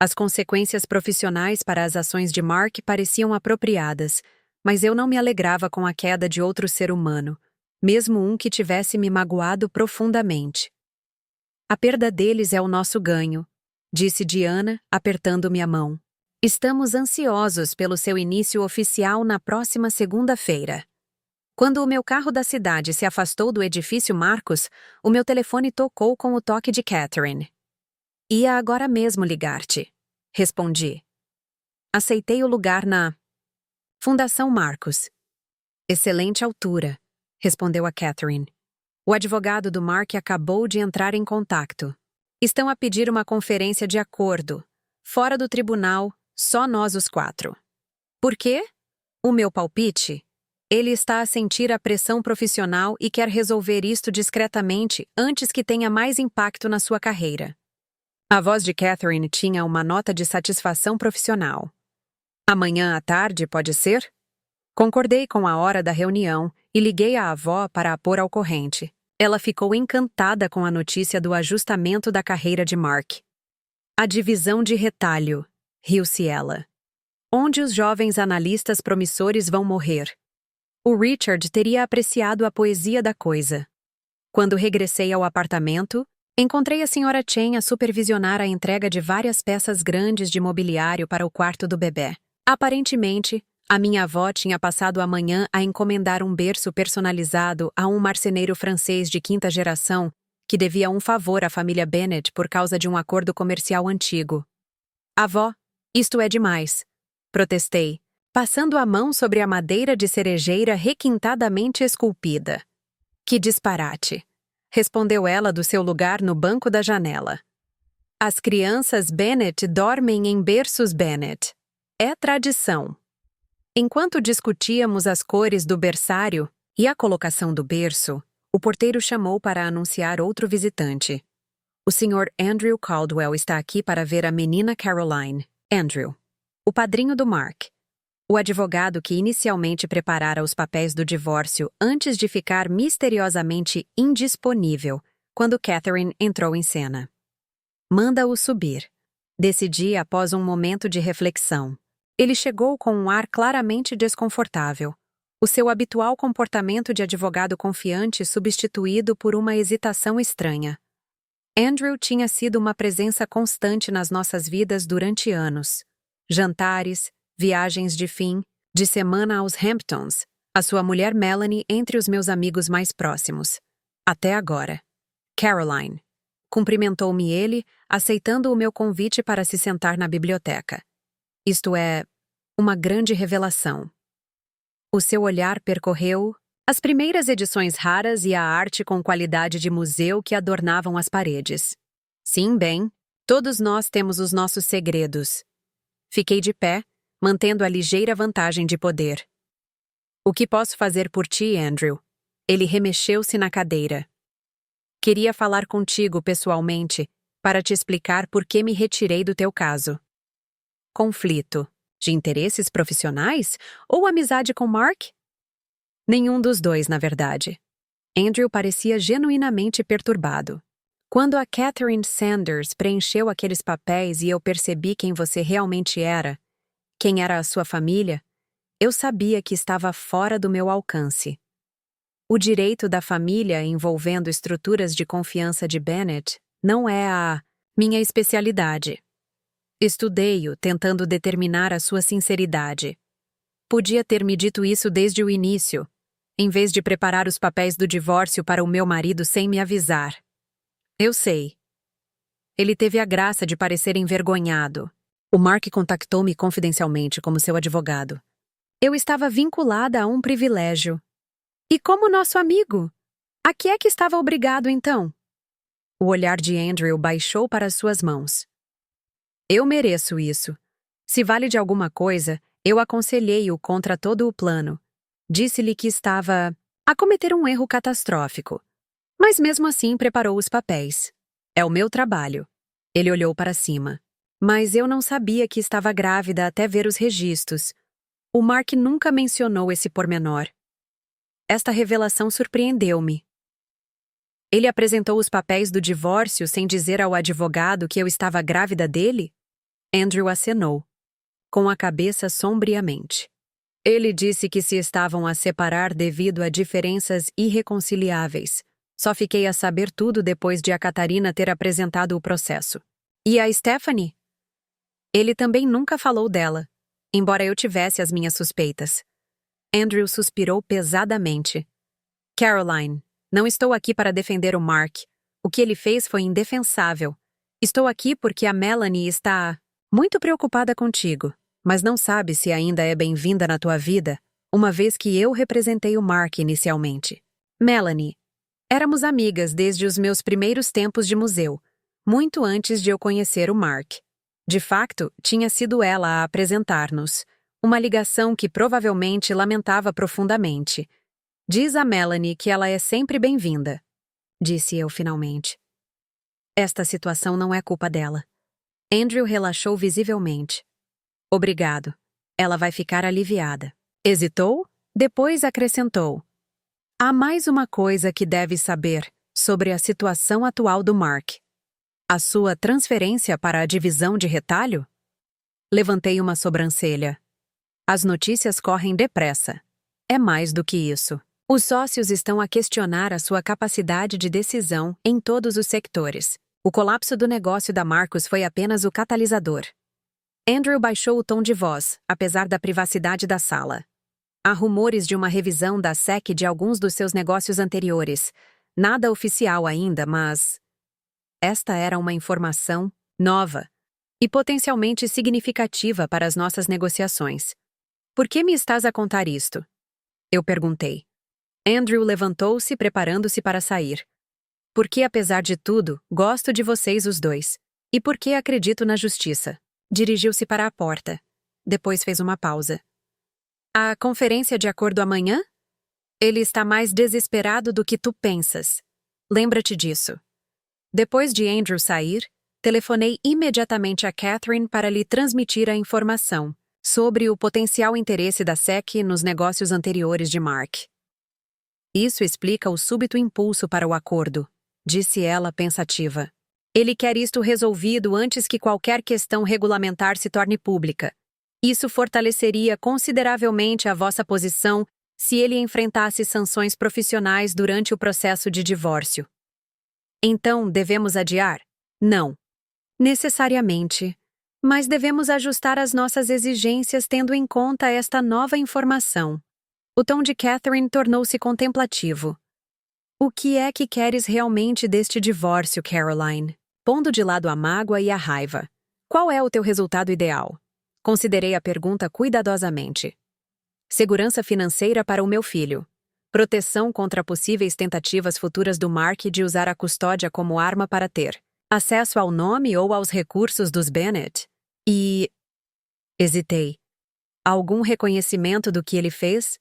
As consequências profissionais para as ações de Mark pareciam apropriadas, mas eu não me alegrava com a queda de outro ser humano, mesmo um que tivesse me magoado profundamente. A perda deles é o nosso ganho, disse Diana, apertando-me a mão. Estamos ansiosos pelo seu início oficial na próxima segunda-feira. Quando o meu carro da cidade se afastou do edifício Marcos, o meu telefone tocou com o toque de Catherine. Ia agora mesmo ligar-te, respondi. Aceitei o lugar na Fundação Marcos. Excelente altura, respondeu a Catherine. O advogado do Mark acabou de entrar em contato. Estão a pedir uma conferência de acordo. Fora do tribunal, só nós os 4. Por quê? O meu palpite? Ele está a sentir a pressão profissional e quer resolver isto discretamente antes que tenha mais impacto na sua carreira. A voz de Catherine tinha uma nota de satisfação profissional. Amanhã à tarde, pode ser? Concordei com a hora da reunião e liguei à avó para a pôr ao corrente. Ela ficou encantada com a notícia do ajustamento da carreira de Mark. A divisão de retalho, riu-se ela. Onde os jovens analistas promissores vão morrer? O Richard teria apreciado a poesia da coisa. Quando regressei ao apartamento, encontrei a Sra. Chen a supervisionar a entrega de várias peças grandes de mobiliário para o quarto do bebê. Aparentemente, a minha avó tinha passado a manhã a encomendar um berço personalizado a um marceneiro francês de 5ª geração que devia um favor à família Bennett por causa de um acordo comercial antigo. Avó, isto é demais, protestei, passando a mão sobre a madeira de cerejeira requintadamente esculpida. Que disparate, respondeu ela do seu lugar no banco da janela. As crianças Bennett dormem em berços Bennett. É tradição. Enquanto discutíamos as cores do berçário e a colocação do berço, o porteiro chamou para anunciar outro visitante. O Sr. Andrew Caldwell está aqui para ver a menina Caroline. Andrew, o padrinho do Mark. O advogado que inicialmente preparara os papéis do divórcio antes de ficar misteriosamente indisponível quando Catherine entrou em cena. Manda-o subir. Decidi após um momento de reflexão. Ele chegou com um ar claramente desconfortável, o seu habitual comportamento de advogado confiante substituído por uma hesitação estranha. Andrew tinha sido uma presença constante nas nossas vidas durante anos. Jantares, viagens de fim de semana aos Hamptons, a sua mulher Melanie entre os meus amigos mais próximos. Até agora. Caroline. Cumprimentou-me ele, aceitando o meu convite para se sentar na biblioteca. Isto é, uma grande revelação. O seu olhar percorreu as primeiras edições raras e a arte com qualidade de museu que adornavam as paredes. Sim, bem, todos nós temos os nossos segredos. Fiquei de pé, mantendo a ligeira vantagem de poder. O que posso fazer por ti, Andrew? Ele remexeu-se na cadeira. Queria falar contigo pessoalmente, para te explicar por que me retirei do teu caso. Conflito. De interesses profissionais? Ou amizade com Mark? Nenhum dos dois, na verdade. Andrew parecia genuinamente perturbado. Quando a Catherine Sanders preencheu aqueles papéis e eu percebi quem você realmente era, quem era a sua família, eu sabia que estava fora do meu alcance. O direito da família envolvendo estruturas de confiança de Bennett não é a minha especialidade. Estudei-o tentando determinar a sua sinceridade. Podia ter me dito isso desde o início, em vez de preparar os papéis do divórcio para o meu marido sem me avisar. Eu sei. Ele teve a graça de parecer envergonhado. O Mark contactou-me confidencialmente como seu advogado. Eu estava vinculada a um privilégio. E como nosso amigo? A que é que estava obrigado, então? O olhar de Andrew baixou para as suas mãos. Eu mereço isso. Se vale de alguma coisa, eu aconselhei-o contra todo o plano. Disse-lhe que estava a cometer um erro catastrófico. Mas mesmo assim preparou os papéis. É o meu trabalho. Ele olhou para cima. Mas eu não sabia que estava grávida até ver os registros. O Mark nunca mencionou esse pormenor. Esta revelação surpreendeu-me. Ele apresentou os papéis do divórcio sem dizer ao advogado que eu estava grávida dele? Andrew acenou, com a cabeça sombriamente. Ele disse que se estavam a separar devido a diferenças irreconciliáveis. Só fiquei a saber tudo depois de a Catarina ter apresentado o processo. E a Stephanie? Ele também nunca falou dela, embora eu tivesse as minhas suspeitas. Andrew suspirou pesadamente. Caroline, não estou aqui para defender o Mark. O que ele fez foi indefensável. Estou aqui porque a Melanie está muito preocupada contigo, mas não sabe se ainda é bem-vinda na tua vida, uma vez que eu representei o Mark inicialmente. Melanie, éramos amigas desde os meus primeiros tempos de museu, muito antes de eu conhecer o Mark. De facto, tinha sido ela a apresentar-nos, uma ligação que provavelmente lamentava profundamente. Diz a Melanie que ela é sempre bem-vinda, disse eu finalmente. Esta situação não é culpa dela. Andrew relaxou visivelmente. Obrigado. Ela vai ficar aliviada. Hesitou? Depois acrescentou. Há mais uma coisa que deve saber sobre a situação atual do Mark. A sua transferência para a divisão de retalho? Levantei uma sobrancelha. As notícias correm depressa. É mais do que isso. Os sócios estão a questionar a sua capacidade de decisão em todos os sectores. O colapso do negócio da Marcus foi apenas o catalisador. Andrew baixou o tom de voz, apesar da privacidade da sala. Há rumores de uma revisão da SEC de alguns dos seus negócios anteriores. Nada oficial ainda, mas esta era uma informação nova e potencialmente significativa para as nossas negociações. Por que me estás a contar isto? Eu perguntei. Andrew levantou-se, preparando-se para sair. Porque, apesar de tudo, gosto de vocês os dois. E porque acredito na justiça. Dirigiu-se para a porta. Depois fez uma pausa. A conferência de acordo amanhã? Ele está mais desesperado do que tu pensas. Lembra-te disso. Depois de Andrew sair, telefonei imediatamente a Catherine para lhe transmitir a informação sobre o potencial interesse da SEC nos negócios anteriores de Mark. Isso explica o súbito impulso para o acordo, disse ela pensativa. Ele quer isto resolvido antes que qualquer questão regulamentar se torne pública. Isso fortaleceria consideravelmente a vossa posição se ele enfrentasse sanções profissionais durante o processo de divórcio. Então, devemos adiar? Não. Necessariamente. Mas devemos ajustar as nossas exigências tendo em conta esta nova informação. O tom de Catherine tornou-se contemplativo. O que é que queres realmente deste divórcio, Caroline? Pondo de lado a mágoa e a raiva. Qual é o teu resultado ideal? Considerei a pergunta cuidadosamente. Segurança financeira para o meu filho. Proteção contra possíveis tentativas futuras do Mark de usar a custódia como arma para ter acesso ao nome ou aos recursos dos Bennett. E... hesitei. Algum reconhecimento do que ele fez?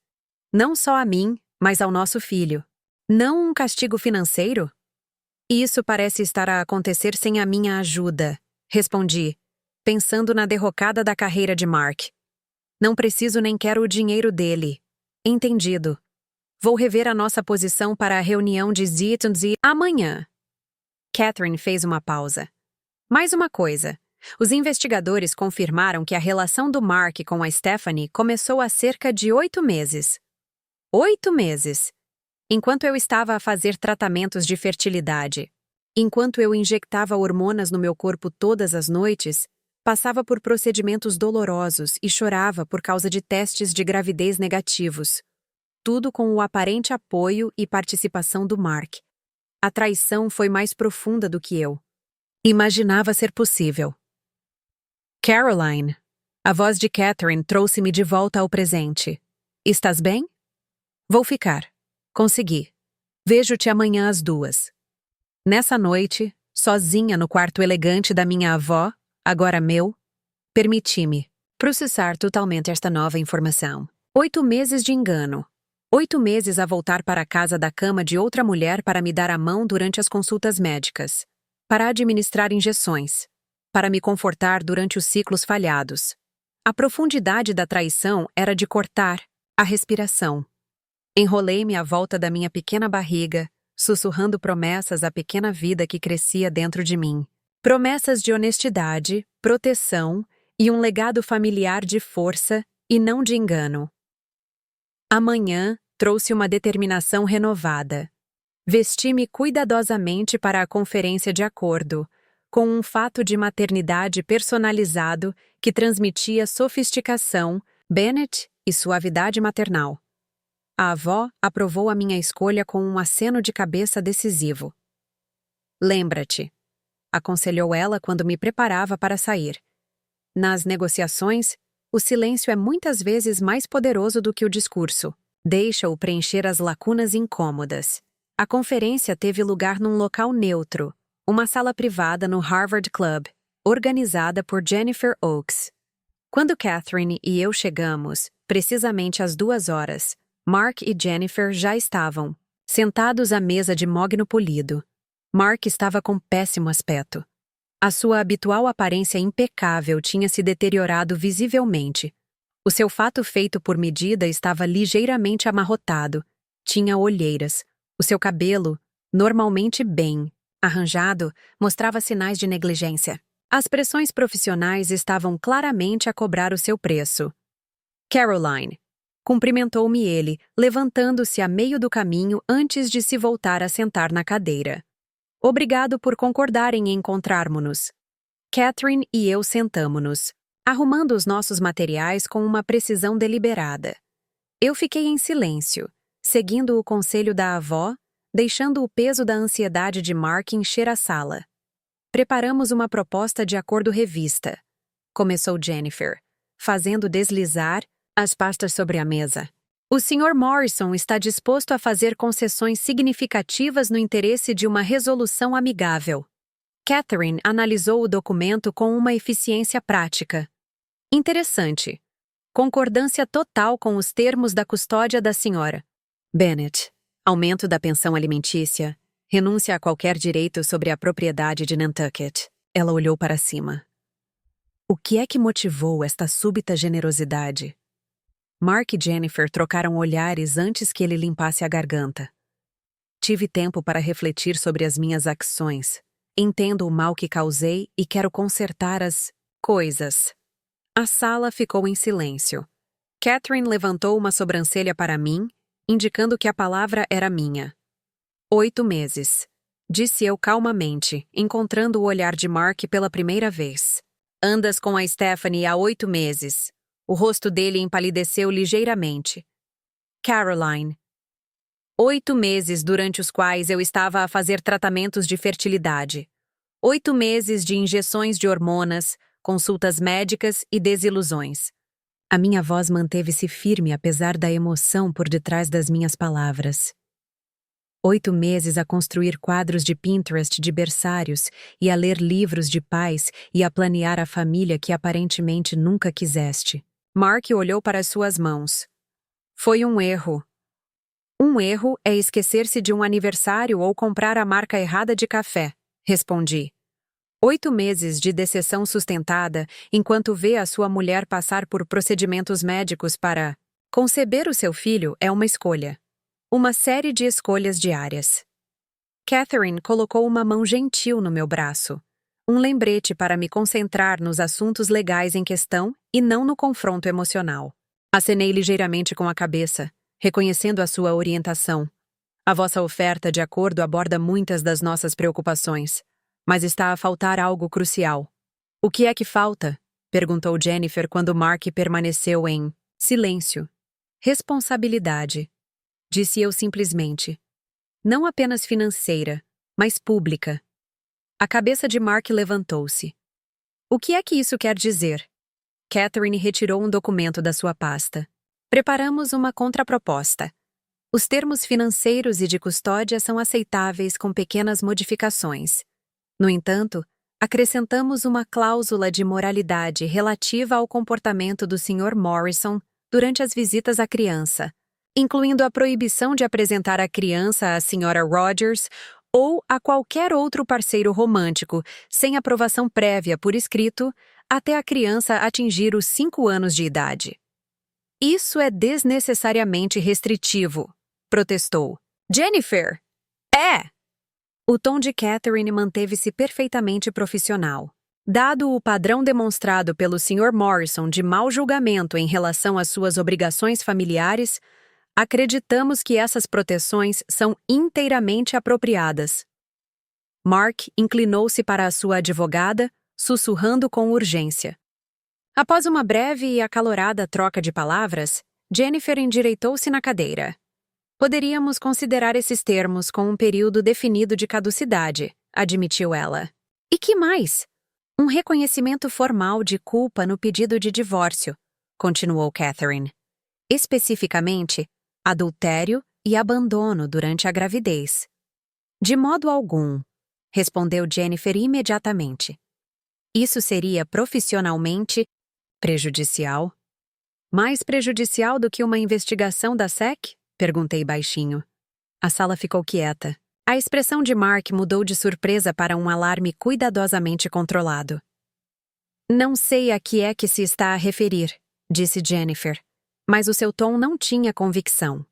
Não só a mim, mas ao nosso filho. Não um castigo financeiro? Isso parece estar a acontecer sem a minha ajuda, respondi, pensando na derrocada da carreira de Mark. Não preciso nem quero o dinheiro dele. Entendido. Vou rever a nossa posição para a reunião de Zietons amanhã. Catherine fez uma pausa. Mais uma coisa. Os investigadores confirmaram que a relação do Mark com a Stephanie começou há cerca de 8 meses. 8 meses! Enquanto eu estava a fazer tratamentos de fertilidade, enquanto eu injectava hormonas no meu corpo todas as noites, passava por procedimentos dolorosos e chorava por causa de testes de gravidez negativos. Tudo com o aparente apoio e participação do Mark. A traição foi mais profunda do que eu imaginava ser possível. Caroline, a voz de Catherine trouxe-me de volta ao presente. Estás bem? Vou ficar. Consegui. Vejo-te amanhã às 2. Nessa noite, sozinha no quarto elegante da minha avó, agora meu, permiti-me processar totalmente esta nova informação. 8 meses de engano. 8 meses a voltar para a casa da cama de outra mulher para me dar a mão durante as consultas médicas, para administrar injeções, para me confortar durante os ciclos falhados. A profundidade da traição era de cortar a respiração. Enrolei-me à volta da minha pequena barriga, sussurrando promessas à pequena vida que crescia dentro de mim. Promessas de honestidade, proteção e um legado familiar de força e não de engano. Amanhã trouxe uma determinação renovada. Vesti-me cuidadosamente para a conferência de acordo, com um fato de maternidade personalizado que transmitia sofisticação, Bennett e suavidade maternal. A avó aprovou a minha escolha com um aceno de cabeça decisivo. Lembra-te, aconselhou ela quando me preparava para sair. Nas negociações, o silêncio é muitas vezes mais poderoso do que o discurso. Deixa-o preencher as lacunas incômodas. A conferência teve lugar num local neutro, uma sala privada no Harvard Club, organizada por Jennifer Oakes. Quando Catherine e eu chegamos, precisamente às 2 horas, Mark e Jennifer já estavam, sentados à mesa de mogno polido. Mark estava com péssimo aspecto. A sua habitual aparência impecável tinha se deteriorado visivelmente. O seu fato feito por medida estava ligeiramente amarrotado. Tinha olheiras. O seu cabelo, normalmente bem arranjado, mostrava sinais de negligência. As pressões profissionais estavam claramente a cobrar o seu preço. Caroline, cumprimentou-me ele, levantando-se a meio do caminho antes de se voltar a sentar na cadeira. Obrigado por concordarem em encontrarmos-nos. Catherine e eu sentamo-nos, arrumando os nossos materiais com uma precisão deliberada. Eu fiquei em silêncio, seguindo o conselho da avó, deixando o peso da ansiedade de Mark encher a sala. Preparamos uma proposta de acordo revista, começou Jennifer, fazendo deslizar as pastas sobre a mesa. O Sr. Morrison está disposto a fazer concessões significativas no interesse de uma resolução amigável. Catherine analisou o documento com uma eficiência prática. Interessante. Concordância total com os termos da custódia da senhora Bennett. Aumento da pensão alimentícia. Renúncia a qualquer direito sobre a propriedade de Nantucket. Ela olhou para cima. O que é que motivou esta súbita generosidade? Mark e Jennifer trocaram olhares antes que ele limpasse a garganta. Tive tempo para refletir sobre as minhas ações. Entendo o mal que causei e quero consertar as coisas. A sala ficou em silêncio. Catherine levantou uma sobrancelha para mim, indicando que a palavra era minha. 8 meses, disse eu calmamente, encontrando o olhar de Mark pela primeira vez. Andas com a Stephanie há 8 meses. O rosto dele empalideceu ligeiramente. Caroline. 8 meses durante os quais eu estava a fazer tratamentos de fertilidade. 8 meses de injeções de hormonas, consultas médicas e desilusões. A minha voz manteve-se firme apesar da emoção por detrás das minhas palavras. 8 meses a construir quadros de Pinterest de berçários e a ler livros de pais e a planear a família que aparentemente nunca quiseste. Mark olhou para as suas mãos. Foi um erro. Um erro é esquecer-se de um aniversário ou comprar a marca errada de café, respondi. 8 meses de decepção sustentada enquanto vê a sua mulher passar por procedimentos médicos para conceber o seu filho é uma escolha. Uma série de escolhas diárias. Catherine colocou uma mão gentil no meu braço. Um lembrete para me concentrar nos assuntos legais em questão e não no confronto emocional. Acenei ligeiramente com a cabeça, reconhecendo a sua orientação. A vossa oferta de acordo aborda muitas das nossas preocupações, mas está a faltar algo crucial. O que é que falta? Perguntou Jennifer quando Mark permaneceu em silêncio. Responsabilidade. Disse eu simplesmente. Não apenas financeira, mas pública. A cabeça de Mark levantou-se. O que é que isso quer dizer? Catherine retirou um documento da sua pasta. Preparamos uma contraproposta. Os termos financeiros e de custódia são aceitáveis com pequenas modificações. No entanto, acrescentamos uma cláusula de moralidade relativa ao comportamento do Sr. Morrison durante as visitas à criança, incluindo a proibição de apresentar a criança à Sra. Rogers ou a qualquer outro parceiro romântico, sem aprovação prévia por escrito, até a criança atingir os 5 anos de idade. Isso é desnecessariamente restritivo, protestou. Jennifer! É! O tom de Catherine manteve-se perfeitamente profissional. Dado o padrão demonstrado pelo Sr. Morrison de mau julgamento em relação às suas obrigações familiares, acreditamos que essas proteções são inteiramente apropriadas. Mark inclinou-se para a sua advogada, sussurrando com urgência. Após uma breve e acalorada troca de palavras, Jennifer endireitou-se na cadeira. Poderíamos considerar esses termos com um período definido de caducidade, admitiu ela. E que mais? Um reconhecimento formal de culpa no pedido de divórcio, continuou Catherine. Especificamente, adultério e abandono durante a gravidez. De modo algum, respondeu Jennifer imediatamente. Isso seria profissionalmente prejudicial? Mais prejudicial do que uma investigação da SEC? Perguntei baixinho. A sala ficou quieta. A expressão de Mark mudou de surpresa para um alarme cuidadosamente controlado. Não sei a que é que se está a referir, disse Jennifer, mas o seu tom não tinha convicção.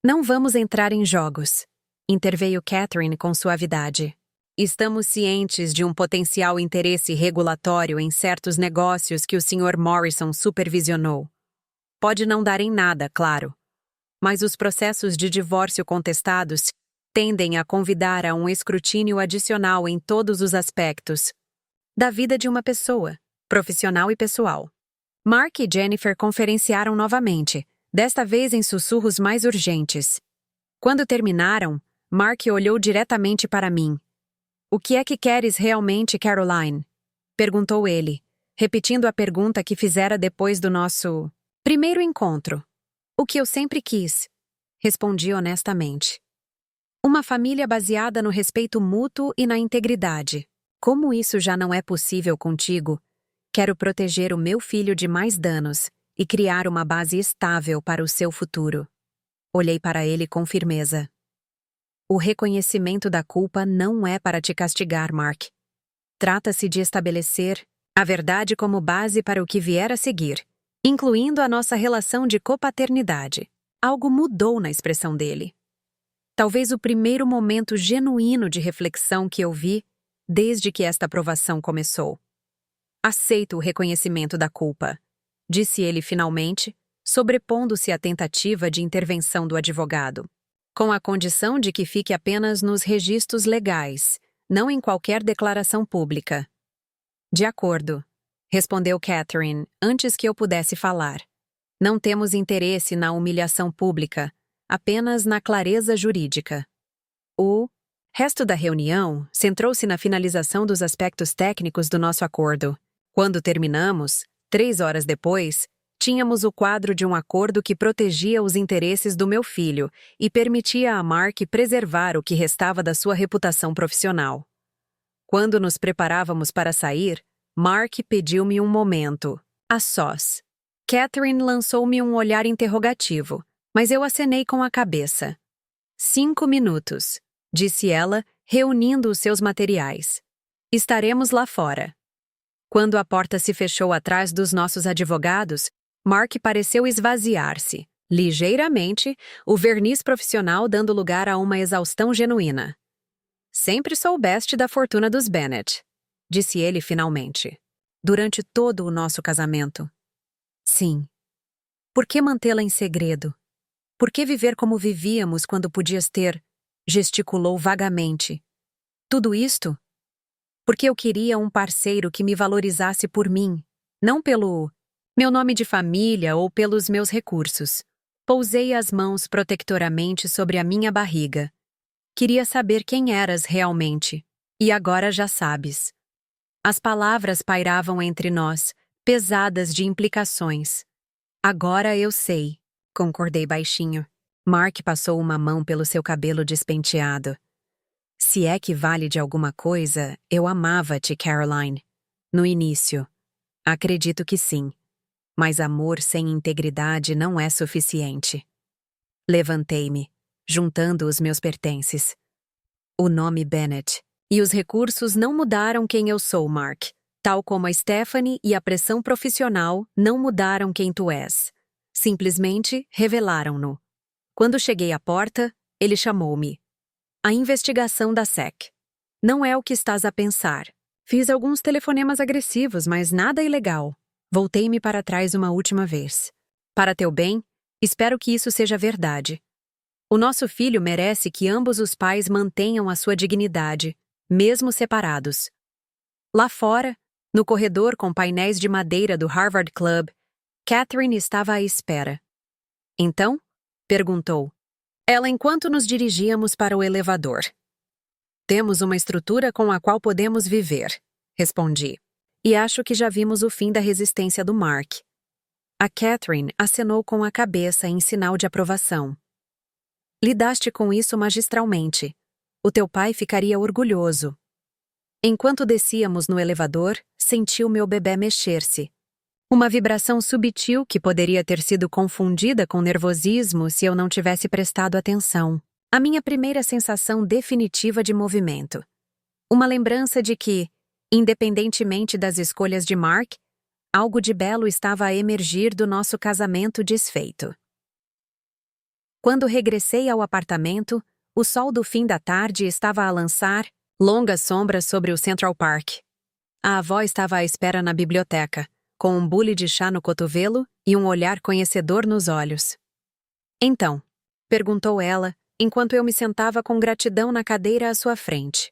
Não vamos entrar em jogos, interveio Catherine com suavidade. Estamos cientes de um potencial interesse regulatório em certos negócios que o Sr. Morrison supervisionou. Pode não dar em nada, claro, mas os processos de divórcio contestados tendem a convidar a um escrutínio adicional em todos os aspectos da vida de uma pessoa, profissional e pessoal. Mark e Jennifer conferenciaram novamente, desta vez em sussurros mais urgentes. Quando terminaram, Mark olhou diretamente para mim. O que é que queres realmente, Caroline? Perguntou ele, repetindo a pergunta que fizera depois do nosso primeiro encontro. O que eu sempre quis, respondi honestamente. Uma família baseada no respeito mútuo e na integridade. Como isso já não é possível contigo, quero proteger o meu filho de mais danos e criar uma base estável para o seu futuro. Olhei para ele com firmeza. O reconhecimento da culpa não é para te castigar, Mark. Trata-se de estabelecer a verdade como base para o que vier a seguir, incluindo a nossa relação de copaternidade. Algo mudou na expressão dele. Talvez o primeiro momento genuíno de reflexão que eu vi desde que esta aprovação começou. Aceito o reconhecimento da culpa, disse ele finalmente, sobrepondo-se à tentativa de intervenção do advogado, com a condição de que fique apenas nos registros legais, não em qualquer declaração pública. De acordo, respondeu Catherine antes que eu pudesse falar. Não temos interesse na humilhação pública, apenas na clareza jurídica. O resto da reunião centrou-se na finalização dos aspectos técnicos do nosso acordo. Quando terminamos, 3 horas depois, tínhamos o quadro de um acordo que protegia os interesses do meu filho e permitia a Mark preservar o que restava da sua reputação profissional. Quando nos preparávamos para sair, Mark pediu-me um momento, a sós. Catherine lançou-me um olhar interrogativo, mas eu acenei com a cabeça. 5 minutos, disse ela, reunindo os seus materiais. Estaremos lá fora. Quando a porta se fechou atrás dos nossos advogados, Mark pareceu esvaziar-se, ligeiramente, o verniz profissional dando lugar a uma exaustão genuína. Sempre soubeste da fortuna dos Bennet, disse ele finalmente. Durante todo o nosso casamento. Sim. Por que mantê-la em segredo? Por que viver como vivíamos quando podias ter? Gesticulou vagamente. Tudo isto? Porque eu queria um parceiro que me valorizasse por mim, não pelo meu nome de família ou pelos meus recursos. Pousei as mãos protectoramente sobre a minha barriga. Queria saber quem eras realmente. E agora já sabes. As palavras pairavam entre nós, pesadas de implicações. Agora eu sei, concordei baixinho. Mark passou uma mão pelo seu cabelo despenteado. Se é que vale de alguma coisa, eu amava-te, Caroline. No início. Acredito que sim. Mas amor sem integridade não é suficiente. Levantei-me, juntando os meus pertences. O nome Bennet e os recursos não mudaram quem eu sou, Mark. Tal como a Stephanie e a pressão profissional não mudaram quem tu és. Simplesmente revelaram-no. Quando cheguei à porta, ele chamou-me. A investigação da SEC. Não é o que estás a pensar. Fiz alguns telefonemas agressivos, mas nada ilegal. Voltei-me para trás uma última vez. Para teu bem, espero que isso seja verdade. O nosso filho merece que ambos os pais mantenham a sua dignidade, mesmo separados. Lá fora, no corredor com painéis de madeira do Harvard Club, Catherine estava à espera. Então? Perguntou. Ela enquanto nos dirigíamos para o elevador. Temos uma estrutura com a qual podemos viver, respondi. E acho que já vimos o fim da resistência do Mark. A Catherine acenou com a cabeça em sinal de aprovação. Lidaste com isso magistralmente. O teu pai ficaria orgulhoso. Enquanto descíamos no elevador, senti o meu bebê mexer-se. Uma vibração subitil que poderia ter sido confundida com nervosismo se eu não tivesse prestado atenção. A minha primeira sensação definitiva de movimento. Uma lembrança de que, independentemente das escolhas de Mark, algo de belo estava a emergir do nosso casamento desfeito. Quando regressei ao apartamento, o sol do fim da tarde estava a lançar longas sombras sobre o Central Park. A avó estava à espera na biblioteca, com um bule de chá no cotovelo e um olhar conhecedor nos olhos. Então, perguntou ela, enquanto eu me sentava com gratidão na cadeira à sua frente.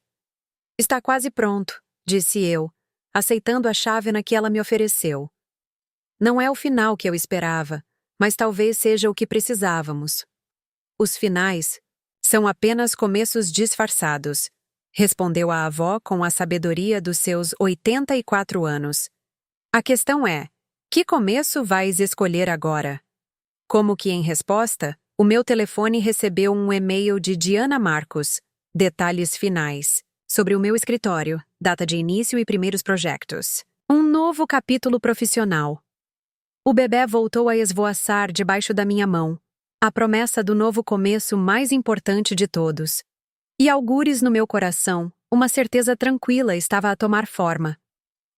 Está quase pronto, disse eu, aceitando a chávena que ela me ofereceu. Não é o final que eu esperava, mas talvez seja o que precisávamos. Os finais são apenas começos disfarçados, respondeu a avó com a sabedoria dos seus 84 anos. A questão é, que começo vais escolher agora? Como que em resposta, o meu telefone recebeu um e-mail de Diana Marcos, detalhes finais, sobre o meu escritório, data de início e primeiros projetos. Um novo capítulo profissional. O bebê voltou a esvoaçar debaixo da minha mão, a promessa do novo começo mais importante de todos. E algures no meu coração, uma certeza tranquila estava a tomar forma.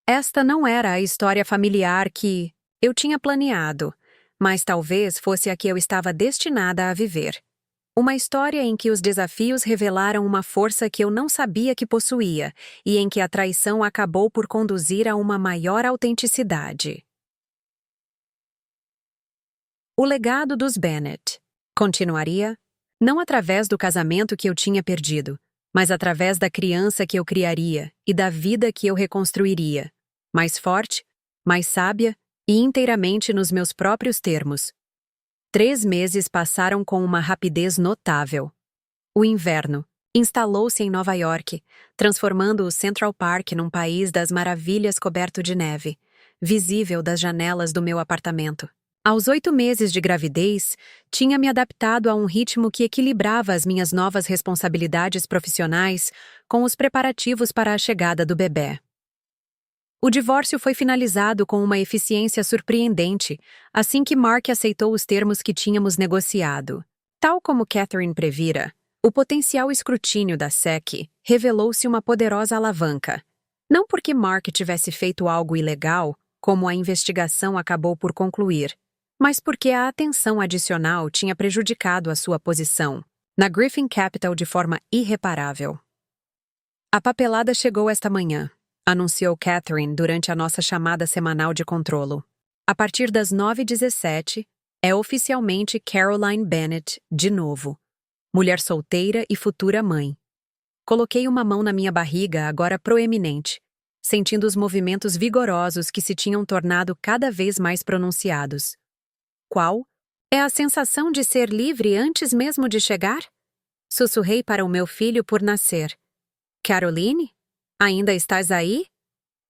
Esta não era a história familiar que eu tinha planeado, mas talvez fosse a que eu estava destinada a viver. Uma história em que os desafios revelaram uma força que eu não sabia que possuía e em que a traição acabou por conduzir a uma maior autenticidade. O legado dos Bennet. Continuaria, não através do casamento que eu tinha perdido, mas através da criança que eu criaria e da vida que eu reconstruiria. mais forte, mais sábia e inteiramente nos meus próprios termos. 3 meses passaram com uma rapidez notável. O inverno instalou-se em Nova York, transformando o Central Park num país das maravilhas coberto de neve, visível das janelas do meu apartamento. Aos 8 meses de gravidez, tinha me adaptado a um ritmo que equilibrava as minhas novas responsabilidades profissionais com os preparativos para a chegada do bebê. O divórcio foi finalizado com uma eficiência surpreendente assim que Mark aceitou os termos que tínhamos negociado. Tal como Catherine previra, o potencial escrutínio da SEC revelou-se uma poderosa alavanca. Não porque Mark tivesse feito algo ilegal, como a investigação acabou por concluir, mas porque a atenção adicional tinha prejudicado a sua posição na Griffin Capital de forma irreparável. A papelada chegou esta manhã, anunciou Catherine durante a nossa chamada semanal de controlo. A partir das 9h17, é oficialmente Caroline Bennett de novo, mulher solteira e futura mãe. Coloquei uma mão na minha barriga, agora proeminente, sentindo os movimentos vigorosos que se tinham tornado cada vez mais pronunciados. Qual? É a sensação de ser livre antes mesmo de chegar? Sussurrei para o meu filho por nascer. Caroline? Ainda estás aí?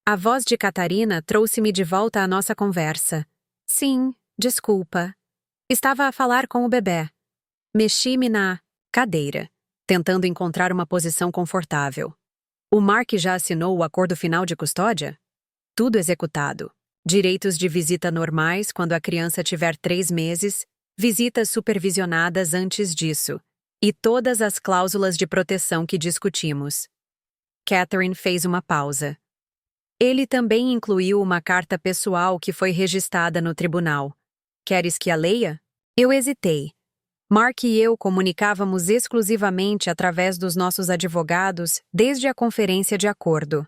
A voz de Catarina trouxe-me de volta à nossa conversa. Sim, desculpa. Estava a falar com o bebê. Mexi-me na cadeira, tentando encontrar uma posição confortável. O Mark já assinou o acordo final de custódia? Tudo executado. Direitos de visita normais quando a criança tiver 3 meses, visitas supervisionadas antes disso, e todas as cláusulas de proteção que discutimos. Catherine fez uma pausa. Ele também incluiu uma carta pessoal que foi registrada no tribunal. Queres que a leia? Eu hesitei. Mark e eu comunicávamos exclusivamente através dos nossos advogados desde a conferência de acordo.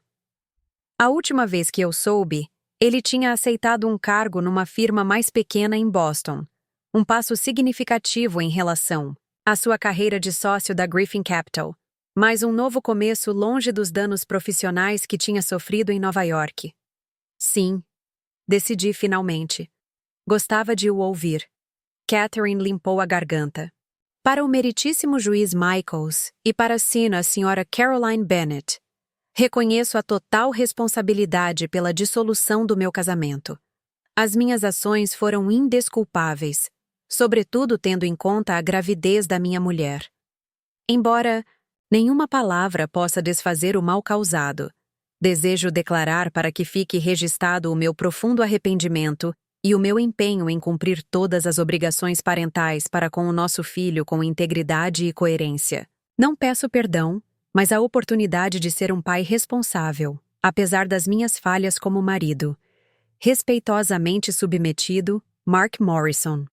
A última vez que eu soube, ele tinha aceitado um cargo numa firma mais pequena em Boston, um passo significativo em relação à sua carreira de sócio da Griffin Capital, mas um novo começo longe dos danos profissionais que tinha sofrido em Nova York. Sim, decidi finalmente. Gostava de o ouvir. Catherine limpou a garganta. Para o meritíssimo juiz Michaels e para a senhora Caroline Bennett, reconheço a total responsabilidade pela dissolução do meu casamento. As minhas ações foram indesculpáveis, sobretudo tendo em conta a gravidez da minha mulher. Embora nenhuma palavra possa desfazer o mal causado, desejo declarar para que fique registrado o meu profundo arrependimento e o meu empenho em cumprir todas as obrigações parentais para com o nosso filho com integridade e coerência. Não peço perdão, mas a oportunidade de ser um pai responsável, apesar das minhas falhas como marido. Respeitosamente submetido, Mark Morrison.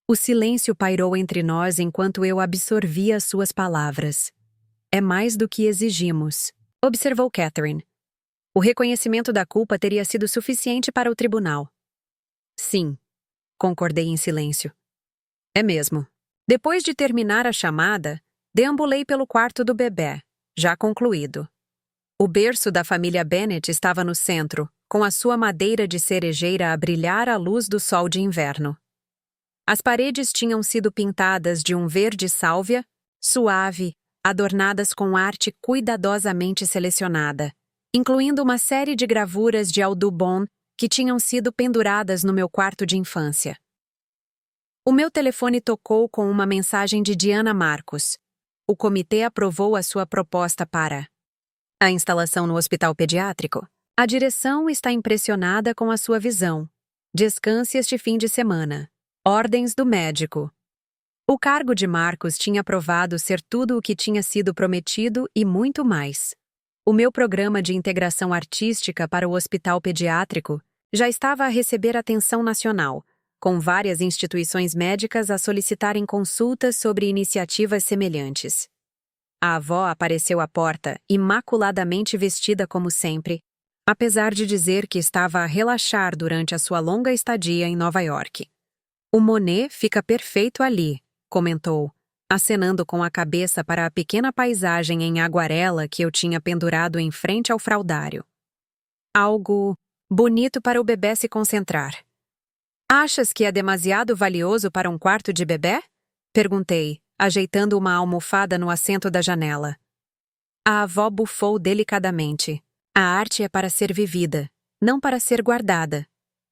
O silêncio pairou entre nós enquanto eu absorvia as suas palavras. É mais do que exigimos, observou Catherine. O reconhecimento da culpa teria sido suficiente para o tribunal. Sim, concordei em silêncio. É mesmo. Depois de terminar a chamada, deambulei pelo quarto do bebê, já concluído. O berço da família Bennett estava no centro, com a sua madeira de cerejeira a brilhar à luz do sol de inverno. As paredes tinham sido pintadas de um verde sálvia, suave, adornadas com arte cuidadosamente selecionada, incluindo uma série de gravuras de Audubon que tinham sido penduradas no meu quarto de infância. O meu telefone tocou com uma mensagem de Diana Marcos. O comitê aprovou a sua proposta para a instalação no hospital pediátrico. A direção está impressionada com a sua visão. Descanse este fim de semana. Ordens do médico. O cargo de Marcos tinha provado ser tudo o que tinha sido prometido e muito mais. O meu programa de integração artística para o hospital pediátrico já estava a receber atenção nacional, com várias instituições médicas a solicitarem consultas sobre iniciativas semelhantes. A avó apareceu à porta, imaculadamente vestida como sempre, apesar de dizer que estava a relaxar durante a sua longa estadia em Nova York. O Monet fica perfeito ali, comentou, acenando com a cabeça para a pequena paisagem em aguarela que eu tinha pendurado em frente ao fraudário. Algo bonito para o bebê se concentrar. Achas que é demasiado valioso para um quarto de bebê? Perguntei, ajeitando uma almofada no assento da janela. A avó bufou delicadamente. A arte é para ser vivida, não para ser guardada.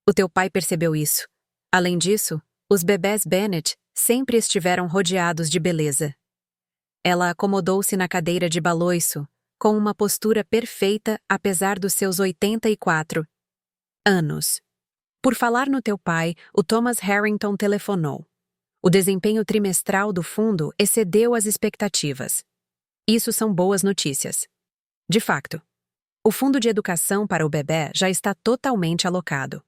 O teu pai percebeu isso. Além disso, os bebés Bennett sempre estiveram rodeados de beleza. Ela acomodou-se na cadeira de baloiço, com uma postura perfeita apesar dos seus 84 anos. Por falar no teu pai, o Thomas Harrington telefonou. O desempenho trimestral do fundo excedeu as expectativas. Isso são boas notícias. De facto, o fundo de educação para o bebê já está totalmente alocado.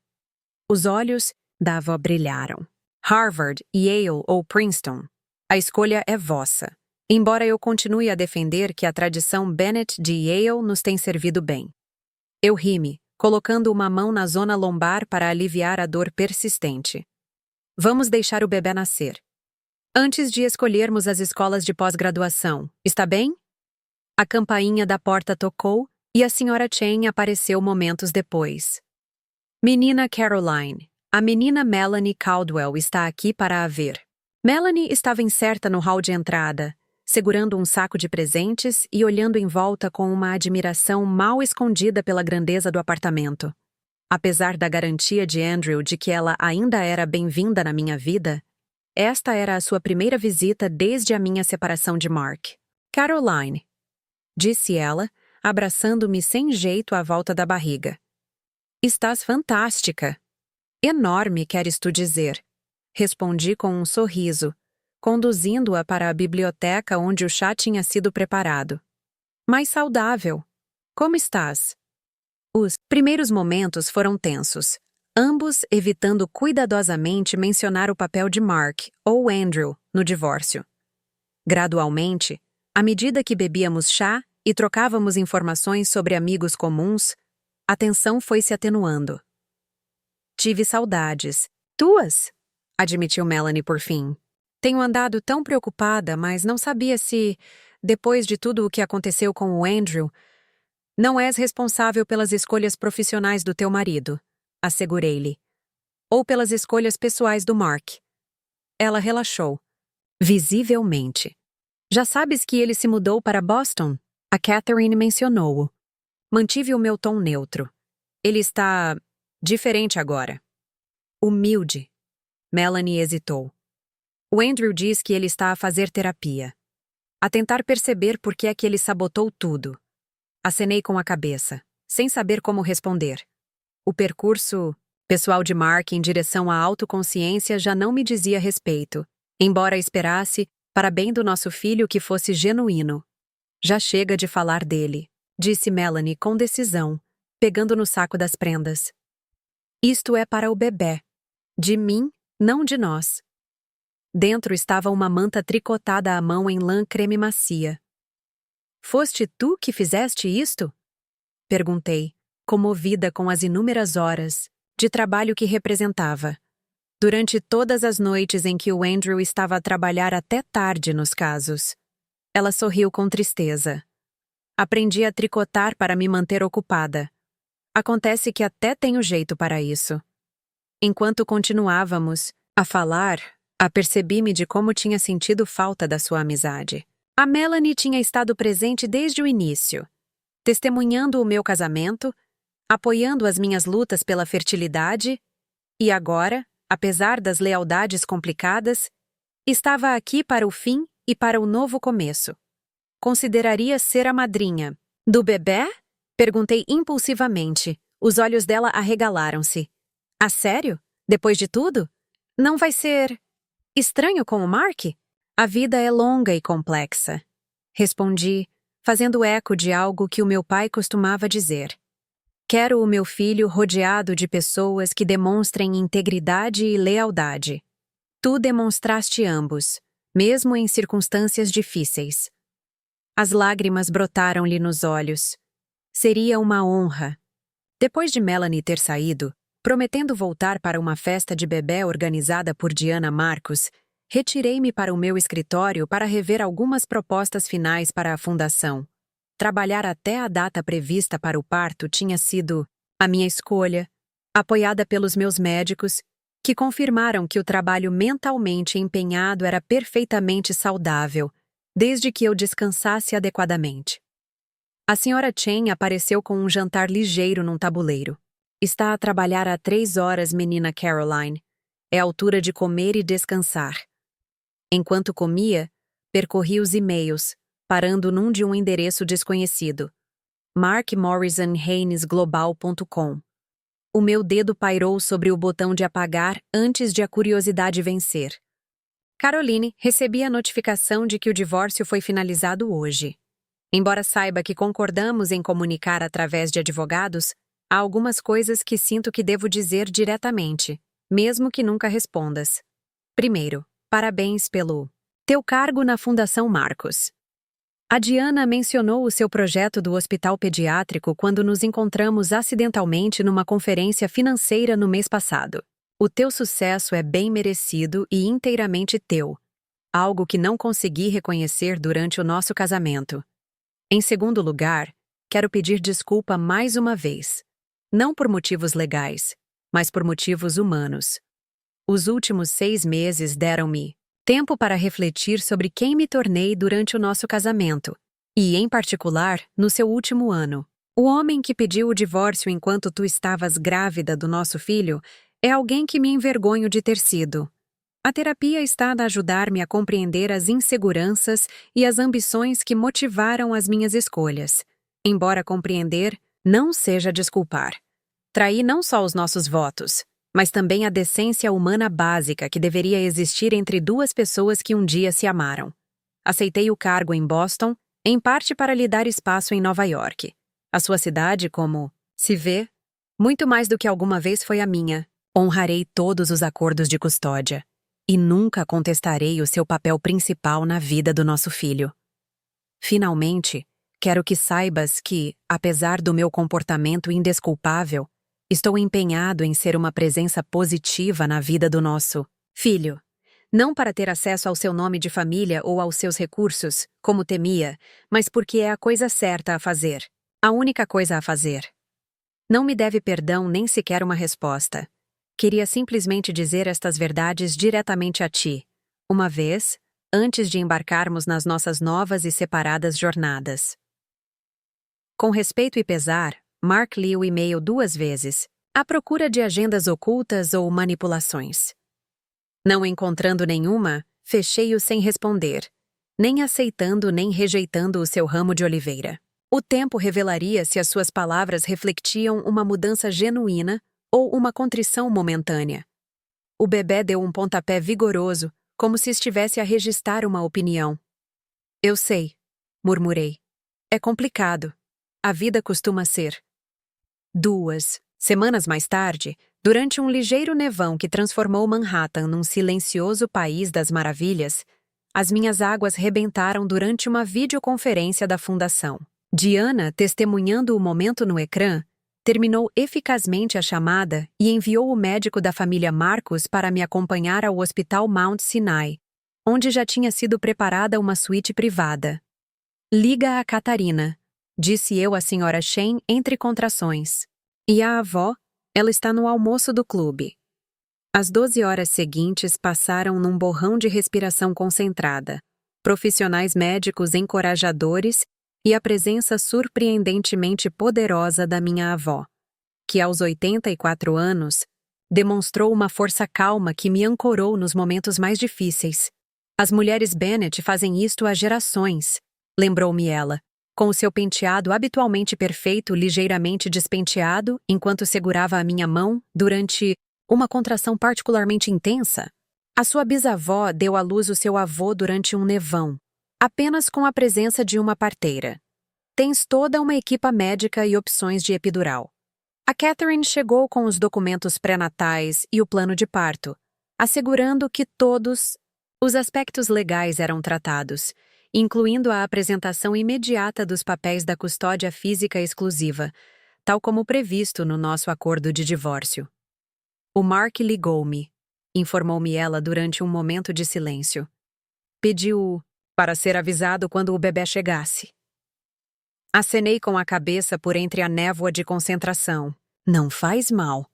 Os olhos da avó brilharam. Harvard, Yale ou Princeton. A escolha é vossa. Embora eu continue a defender que a tradição Bennett de Yale nos tem servido bem. Eu ri-me, colocando uma mão na zona lombar para aliviar a dor persistente. Vamos deixar o bebê nascer. Antes de escolhermos as escolas de pós-graduação, está bem? A campainha da porta tocou e a Sra. Chen apareceu momentos depois. Menina Caroline, a menina Melanie Caldwell está aqui para a ver. Melanie estava incerta no hall de entrada, segurando um saco de presentes e olhando em volta com uma admiração mal escondida pela grandeza do apartamento. Apesar da garantia de Andrew de que ela ainda era bem-vinda na minha vida, esta era a sua primeira visita desde a minha separação de Mark. Caroline, disse ela, abraçando-me sem jeito à volta da barriga. Estás fantástica. Enorme, queres tu dizer. Respondi com um sorriso, conduzindo-a para a biblioteca onde o chá tinha sido preparado. Mais saudável. Como estás? Os primeiros momentos foram tensos, ambos evitando cuidadosamente mencionar o papel de Mark ou Andrew no divórcio. Gradualmente, à medida que bebíamos chá e trocávamos informações sobre amigos comuns, a tensão foi se atenuando. Tive saudades. Tuas? Admitiu Melanie por fim. Tenho andado tão preocupada, mas não sabia se, depois de tudo o que aconteceu com o Andrew, não és responsável pelas escolhas profissionais do teu marido, assegurei-lhe. Ou pelas escolhas pessoais do Mark. Ela relaxou, visivelmente. Já sabes que ele se mudou para Boston? A Catherine mencionou-o. Mantive o meu tom neutro. Ele está diferente agora. Humilde. Melanie hesitou. O Andrew diz que ele está a fazer terapia. A tentar perceber por que é que ele sabotou tudo. Acenei com a cabeça, sem saber como responder. O percurso pessoal de Mark em direção à autoconsciência já não me dizia respeito, embora esperasse, para bem do nosso filho, que fosse genuíno. Já chega de falar dele, disse Melanie com decisão, pegando no saco das prendas. Isto é para o bebê. De mim, não de nós. Dentro estava uma manta tricotada à mão em lã creme macia. Foste tu que fizeste isto? Perguntei, comovida com as inúmeras horas de trabalho que representava. Durante todas as noites em que o Andrew estava a trabalhar até tarde nos casos. Ela sorriu com tristeza. Aprendi a tricotar para me manter ocupada. Acontece que até tenho jeito para isso. Enquanto continuávamos a falar, apercebi-me de como tinha sentido falta da sua amizade. A Melanie tinha estado presente desde o início, testemunhando o meu casamento, apoiando as minhas lutas pela fertilidade, e agora, apesar das lealdades complicadas, estava aqui para o fim e para o novo começo. Consideraria ser a madrinha do bebê? Perguntei impulsivamente. Os olhos dela arregalaram-se. A sério? Depois de tudo? Não vai ser estranho com o Mark? A vida é longa e complexa. Respondi, fazendo eco de algo que o meu pai costumava dizer. Quero o meu filho rodeado de pessoas que demonstrem integridade e lealdade. Tu demonstraste ambos, mesmo em circunstâncias difíceis. As lágrimas brotaram-lhe nos olhos. Seria uma honra. Depois de Melanie ter saído, prometendo voltar para uma festa de bebê organizada por Diana Marcos, retirei-me para o meu escritório para rever algumas propostas finais para a fundação. Trabalhar até a data prevista para o parto tinha sido A minha escolha, apoiada pelos meus médicos, que confirmaram que o trabalho mentalmente empenhado era perfeitamente saudável, desde que eu descansasse adequadamente. A senhora Chen apareceu com um jantar ligeiro num tabuleiro. Está a trabalhar há 3 horas, menina Caroline. É a altura de comer e descansar. Enquanto comia, percorri os e-mails, parando num de um endereço desconhecido. markmorrisonhainesglobal.com. O meu dedo pairou sobre o botão de apagar antes de a curiosidade vencer. Caroline, recebi a notificação de que o divórcio foi finalizado hoje. Embora saiba que concordamos em comunicar através de advogados, há algumas coisas que sinto que devo dizer diretamente, mesmo que nunca respondas. Primeiro, parabéns pelo teu cargo na Fundação Marcos. A Diana mencionou o seu projeto do hospital pediátrico quando nos encontramos acidentalmente numa conferência financeira no mês passado. O teu sucesso é bem merecido e inteiramente teu, algo que não consegui reconhecer durante o nosso casamento. Em segundo lugar, quero pedir desculpa mais uma vez. Não por motivos legais, mas por motivos humanos. Os últimos 6 meses deram-me tempo para refletir sobre quem me tornei durante o nosso casamento, e, em particular, no seu último ano. O homem que pediu o divórcio enquanto tu estavas grávida do nosso filho é alguém que me envergonho de ter sido. A terapia está a ajudar-me a compreender as inseguranças e as ambições que motivaram as minhas escolhas. Embora compreender não seja desculpar. Traí não só os nossos votos, mas também a decência humana básica que deveria existir entre duas pessoas que um dia se amaram. Aceitei o cargo em Boston, em parte para lhe dar espaço em Nova York. A sua cidade, como se vê, muito mais do que alguma vez foi a minha. Honrarei todos os acordos de custódia. E nunca contestarei o seu papel principal na vida do nosso filho. Finalmente, quero que saibas que, apesar do meu comportamento indesculpável, estou empenhado em ser uma presença positiva na vida do nosso filho. Não para ter acesso ao seu nome de família ou aos seus recursos, como temia, mas porque é a coisa certa a fazer. A única coisa a fazer. Não me deve perdão nem sequer uma resposta. Queria simplesmente dizer estas verdades diretamente a ti, uma vez, antes de embarcarmos nas nossas novas e separadas jornadas. Com respeito e pesar, Mark li o e-mail 2 vezes, à procura de agendas ocultas ou manipulações. Não encontrando nenhuma, fechei-o sem responder, nem aceitando nem rejeitando o seu ramo de oliveira. O tempo revelaria se as suas palavras refletiam uma mudança genuína ou uma contrição momentânea. O bebê deu um pontapé vigoroso, como se estivesse a registrar uma opinião. Eu sei, murmurei. É complicado. A vida costuma ser. 2 semanas mais tarde, durante um ligeiro nevão que transformou Manhattan num silencioso país das maravilhas, as minhas águas rebentaram durante uma videoconferência da fundação. Diana, testemunhando o momento no ecrã, terminou eficazmente a chamada e enviou o médico da família Marcos para me acompanhar ao Hospital Mount Sinai, onde já tinha sido preparada uma suíte privada. Liga a Catarina, disse eu à senhora Chen entre contrações. E a avó? Ela está no almoço do clube. As 12 horas seguintes passaram num borrão de respiração concentrada, profissionais médicos encorajadores e a presença surpreendentemente poderosa da minha avó, que aos 84 anos, demonstrou uma força calma que me ancorou nos momentos mais difíceis. As mulheres Bennett fazem isto há gerações, lembrou-me ela, com o seu penteado habitualmente perfeito ligeiramente despenteado enquanto segurava a minha mão durante uma contração particularmente intensa. A sua bisavó deu à luz o seu avô durante um nevão, apenas com a presença de uma parteira. Tens toda uma equipa médica e opções de epidural. A Catherine chegou com os documentos pré-natais e o plano de parto, assegurando que todos os aspectos legais eram tratados, incluindo a apresentação imediata dos papéis da custódia física exclusiva, tal como previsto no nosso acordo de divórcio. O Mark ligou-me, informou-me ela durante um momento de silêncio. Pediu para ser avisado quando o bebê chegasse. Acenei com a cabeça por entre a névoa de concentração, Não faz mal.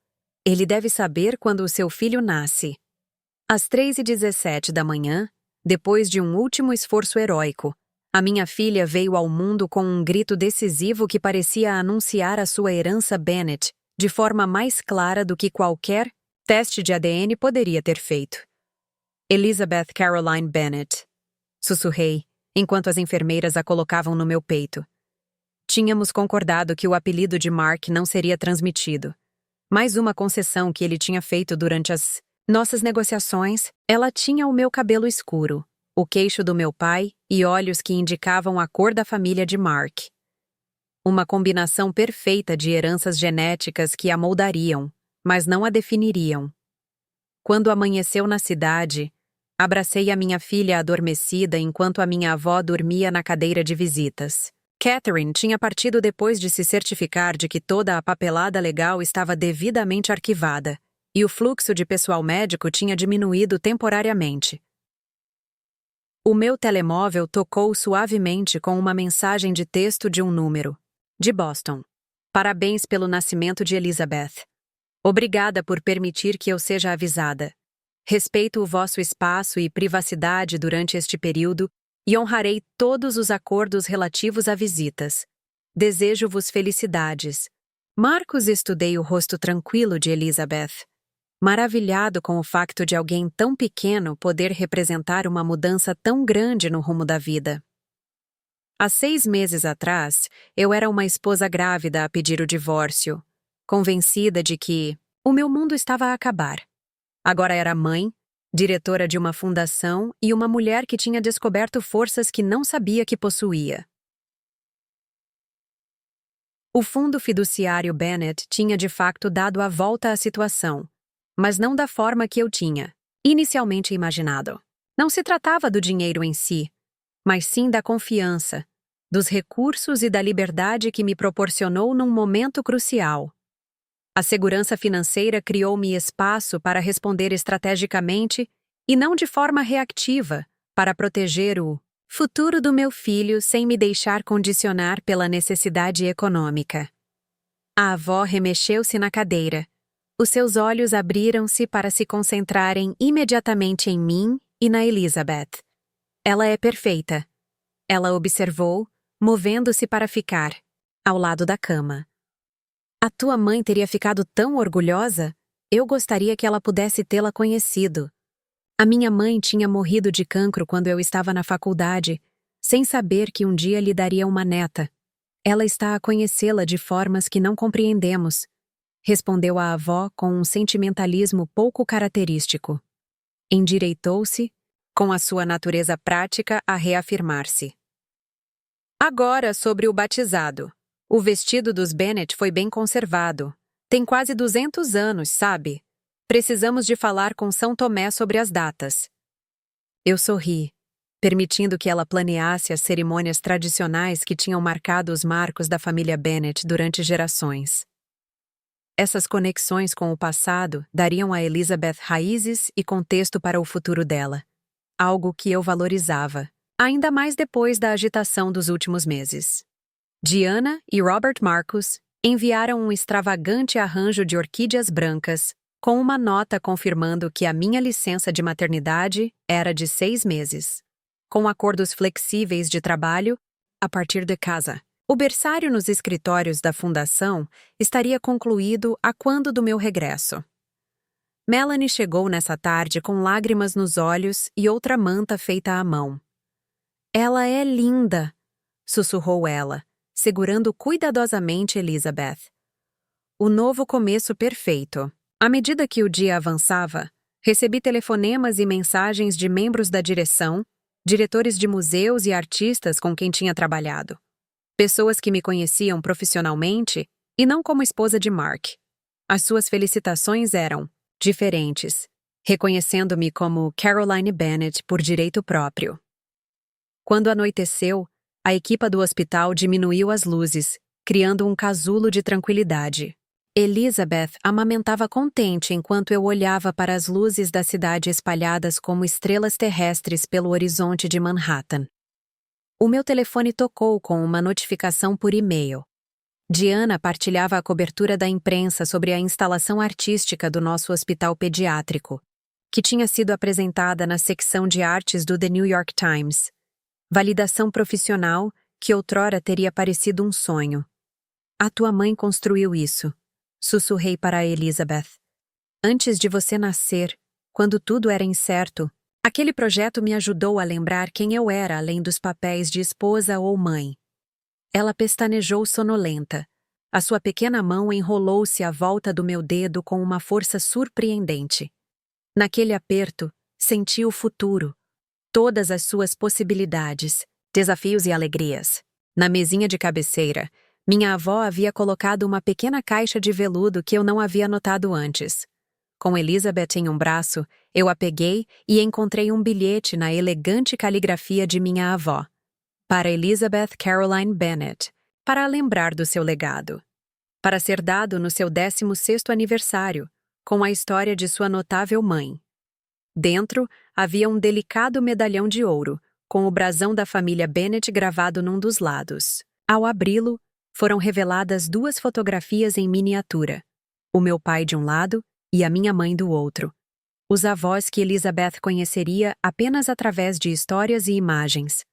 Ele deve saber quando o seu filho nasce. Às 3h17 da manhã, depois de um último esforço heróico, a minha filha veio ao mundo com um grito decisivo que parecia anunciar a sua herança Bennett de forma mais clara do que qualquer teste de ADN poderia ter feito. Elizabeth Caroline Bennett, sussurrei, enquanto as enfermeiras a colocavam no meu peito. Tínhamos concordado que o apelido de Mark não seria transmitido. Mais uma concessão que ele tinha feito durante as nossas negociações. Ela tinha o meu cabelo escuro, o queixo do meu pai e olhos que indicavam a cor da família de Mark. Uma combinação perfeita de heranças genéticas que a moldariam, mas não a definiriam. Quando amanheceu na cidade, abracei a minha filha adormecida enquanto a minha avó dormia na cadeira de visitas. Catherine tinha partido depois de se certificar de que toda a papelada legal estava devidamente arquivada, e o fluxo de pessoal médico tinha diminuído temporariamente. O meu telemóvel tocou suavemente com uma mensagem de texto de um número. De Boston. Parabéns pelo nascimento de Elizabeth. Obrigada por permitir que eu seja avisada. Respeito o vosso espaço e privacidade durante este período e honrarei todos os acordos relativos a visitas. Desejo-vos felicidades. Marcos estudei o rosto tranquilo de Elizabeth, maravilhado com o facto de alguém tão pequeno poder representar uma mudança tão grande no rumo da vida. Há 6 meses atrás, eu era uma esposa grávida a pedir o divórcio, convencida de que o meu mundo estava a acabar. Agora era mãe, diretora de uma fundação e uma mulher que tinha descoberto forças que não sabia que possuía. O fundo fiduciário Bennett tinha de facto dado a volta à situação, mas não da forma que eu tinha inicialmente imaginado. Não se tratava do dinheiro em si, mas sim da confiança, dos recursos e da liberdade que me proporcionou num momento crucial. A segurança financeira criou-me espaço para responder estrategicamente e não de forma reativa, para proteger o futuro do meu filho sem me deixar condicionar pela necessidade econômica. A avó remexeu-se na cadeira. Os seus olhos abriram-se para se concentrarem imediatamente em mim e na Elizabeth. Ela é perfeita. Ela observou, movendo-se para ficar, ao lado da cama. A tua mãe teria ficado tão orgulhosa? Eu gostaria que ela pudesse tê-la conhecido. A minha mãe tinha morrido de cancro quando eu estava na faculdade, sem saber que um dia lhe daria uma neta. Ela está a conhecê-la de formas que não compreendemos, respondeu a avó com um sentimentalismo pouco característico. Endireitou-se, com a sua natureza prática a reafirmar-se. Agora sobre o batizado. O vestido dos Bennett foi bem conservado. Tem quase 200 anos, sabe? Precisamos de falar com São Tomé sobre as datas. Eu sorri, permitindo que ela planeasse as cerimônias tradicionais que tinham marcado os marcos da família Bennett durante gerações. Essas conexões com o passado dariam a Elizabeth raízes e contexto para o futuro dela, algo que eu valorizava, ainda mais depois da agitação dos últimos meses. Diana e Robert Marcus enviaram um extravagante arranjo de orquídeas brancas, com uma nota confirmando que a minha licença de maternidade era de 6 meses, com acordos flexíveis de trabalho a partir de casa. O berçário nos escritórios da fundação estaria concluído a quando do meu regresso. Melanie chegou nessa tarde com lágrimas nos olhos e outra manta feita à mão. Ela é linda, sussurrou ela, segurando cuidadosamente Elizabeth. O novo começo perfeito. À medida que o dia avançava, recebi telefonemas e mensagens de membros da direção, diretores de museus e artistas com quem tinha trabalhado. Pessoas que me conheciam profissionalmente e não como esposa de Mark. As suas felicitações eram diferentes, reconhecendo-me como Caroline Bennett por direito próprio. Quando anoiteceu, a equipa do hospital diminuiu as luzes, criando um casulo de tranquilidade. Elizabeth amamentava contente enquanto eu olhava para as luzes da cidade espalhadas como estrelas terrestres pelo horizonte de Manhattan. O meu telefone tocou com uma notificação por e-mail. Diana partilhava a cobertura da imprensa sobre a instalação artística do nosso hospital pediátrico, que tinha sido apresentada na secção de artes do The New York Times. Validação profissional que outrora teria parecido um sonho. A tua mãe construiu isso, sussurrei para a Elizabeth. Antes de você nascer, quando tudo era incerto, aquele projeto me ajudou a lembrar quem eu era além dos papéis de esposa ou mãe. Ela pestanejou sonolenta. A sua pequena mão enrolou-se à volta do meu dedo com uma força surpreendente. Naquele aperto, senti o futuro. Todas as suas possibilidades, desafios e alegrias. Na mesinha de cabeceira, minha avó havia colocado uma pequena caixa de veludo que eu não havia notado antes. Com Elizabeth em um braço, eu a peguei e encontrei um bilhete na elegante caligrafia de minha avó. Para Elizabeth Caroline Bennett, para lembrar do seu legado. Para ser dado no seu 16º aniversário, com a história de sua notável mãe. Dentro, havia um delicado medalhão de ouro, com o brasão da família Bennett gravado num dos lados. Ao abri-lo, foram reveladas 2 fotografias em miniatura. O meu pai de um lado e a minha mãe do outro. Os avós que Elizabeth conheceria apenas através de histórias e imagens.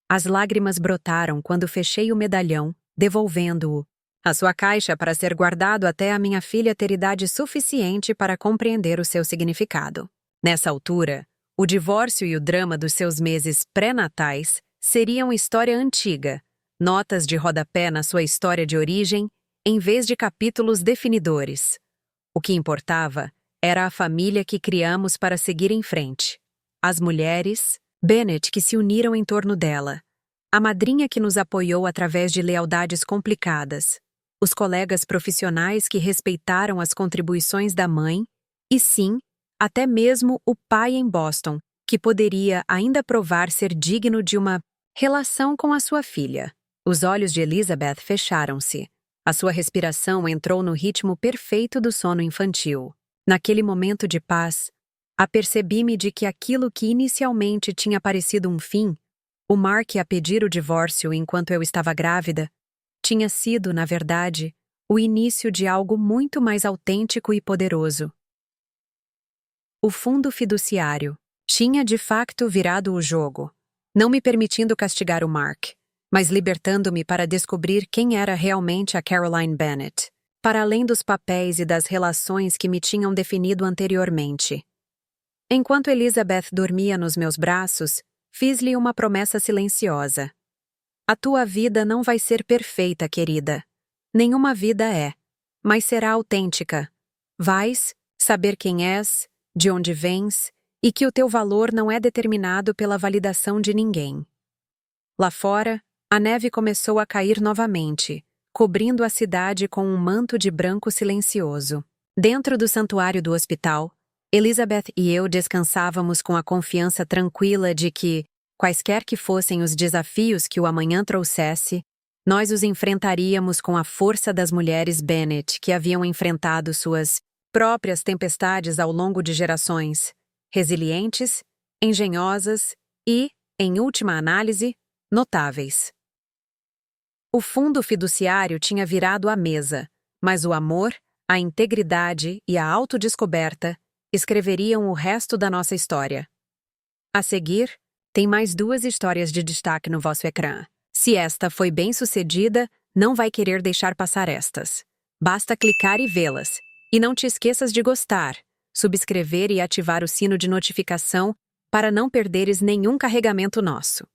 As lágrimas brotaram quando fechei o medalhão, devolvendo-o. A sua caixa para ser guardado até a minha filha ter idade suficiente para compreender o seu significado. Nessa altura, o divórcio e o drama dos seus meses pré-natais seriam história antiga, notas de rodapé na sua história de origem, em vez de capítulos definidores. O que importava era a família que criamos para seguir em frente. As mulheres Bennett que se uniram em torno dela, a madrinha que nos apoiou através de lealdades complicadas, os colegas profissionais que respeitaram as contribuições da mãe e, sim, até mesmo o pai em Boston, que poderia ainda provar ser digno de uma relação com a sua filha. Os olhos de Elizabeth fecharam-se. A sua respiração entrou no ritmo perfeito do sono infantil. Naquele momento de paz, apercebi-me de que aquilo que inicialmente tinha parecido um fim, o Mark a pedir o divórcio enquanto eu estava grávida, tinha sido, na verdade, o início de algo muito mais autêntico e poderoso. O fundo fiduciário tinha de facto virado o jogo, não me permitindo castigar o Mark, mas libertando-me para descobrir quem era realmente a Caroline Bennett, para além dos papéis e das relações que me tinham definido anteriormente. Enquanto Elizabeth dormia nos meus braços, fiz-lhe uma promessa silenciosa. A tua vida não vai ser perfeita, querida. Nenhuma vida é, mas será autêntica. Vais saber quem és, de onde vens, e que o teu valor não é determinado pela validação de ninguém. Lá fora, a neve começou a cair novamente, cobrindo a cidade com um manto de branco silencioso. Dentro do santuário do hospital, Elizabeth e eu descansávamos com a confiança tranquila de que, quaisquer que fossem os desafios que o amanhã trouxesse, nós os enfrentaríamos com a força das mulheres Bennett que haviam enfrentado suas próprias tempestades ao longo de gerações, resilientes, engenhosas e, em última análise, notáveis. O fundo fiduciário tinha virado a mesa, mas o amor, a integridade e a autodescoberta escreveriam o resto da nossa história. A seguir, tem mais 2 histórias de destaque no vosso ecrã. Se esta foi bem-sucedida, não vai querer deixar passar estas. Basta clicar e vê-las. E não te esqueças de gostar, subscrever e ativar o sino de notificação para não perderes nenhum carregamento nosso.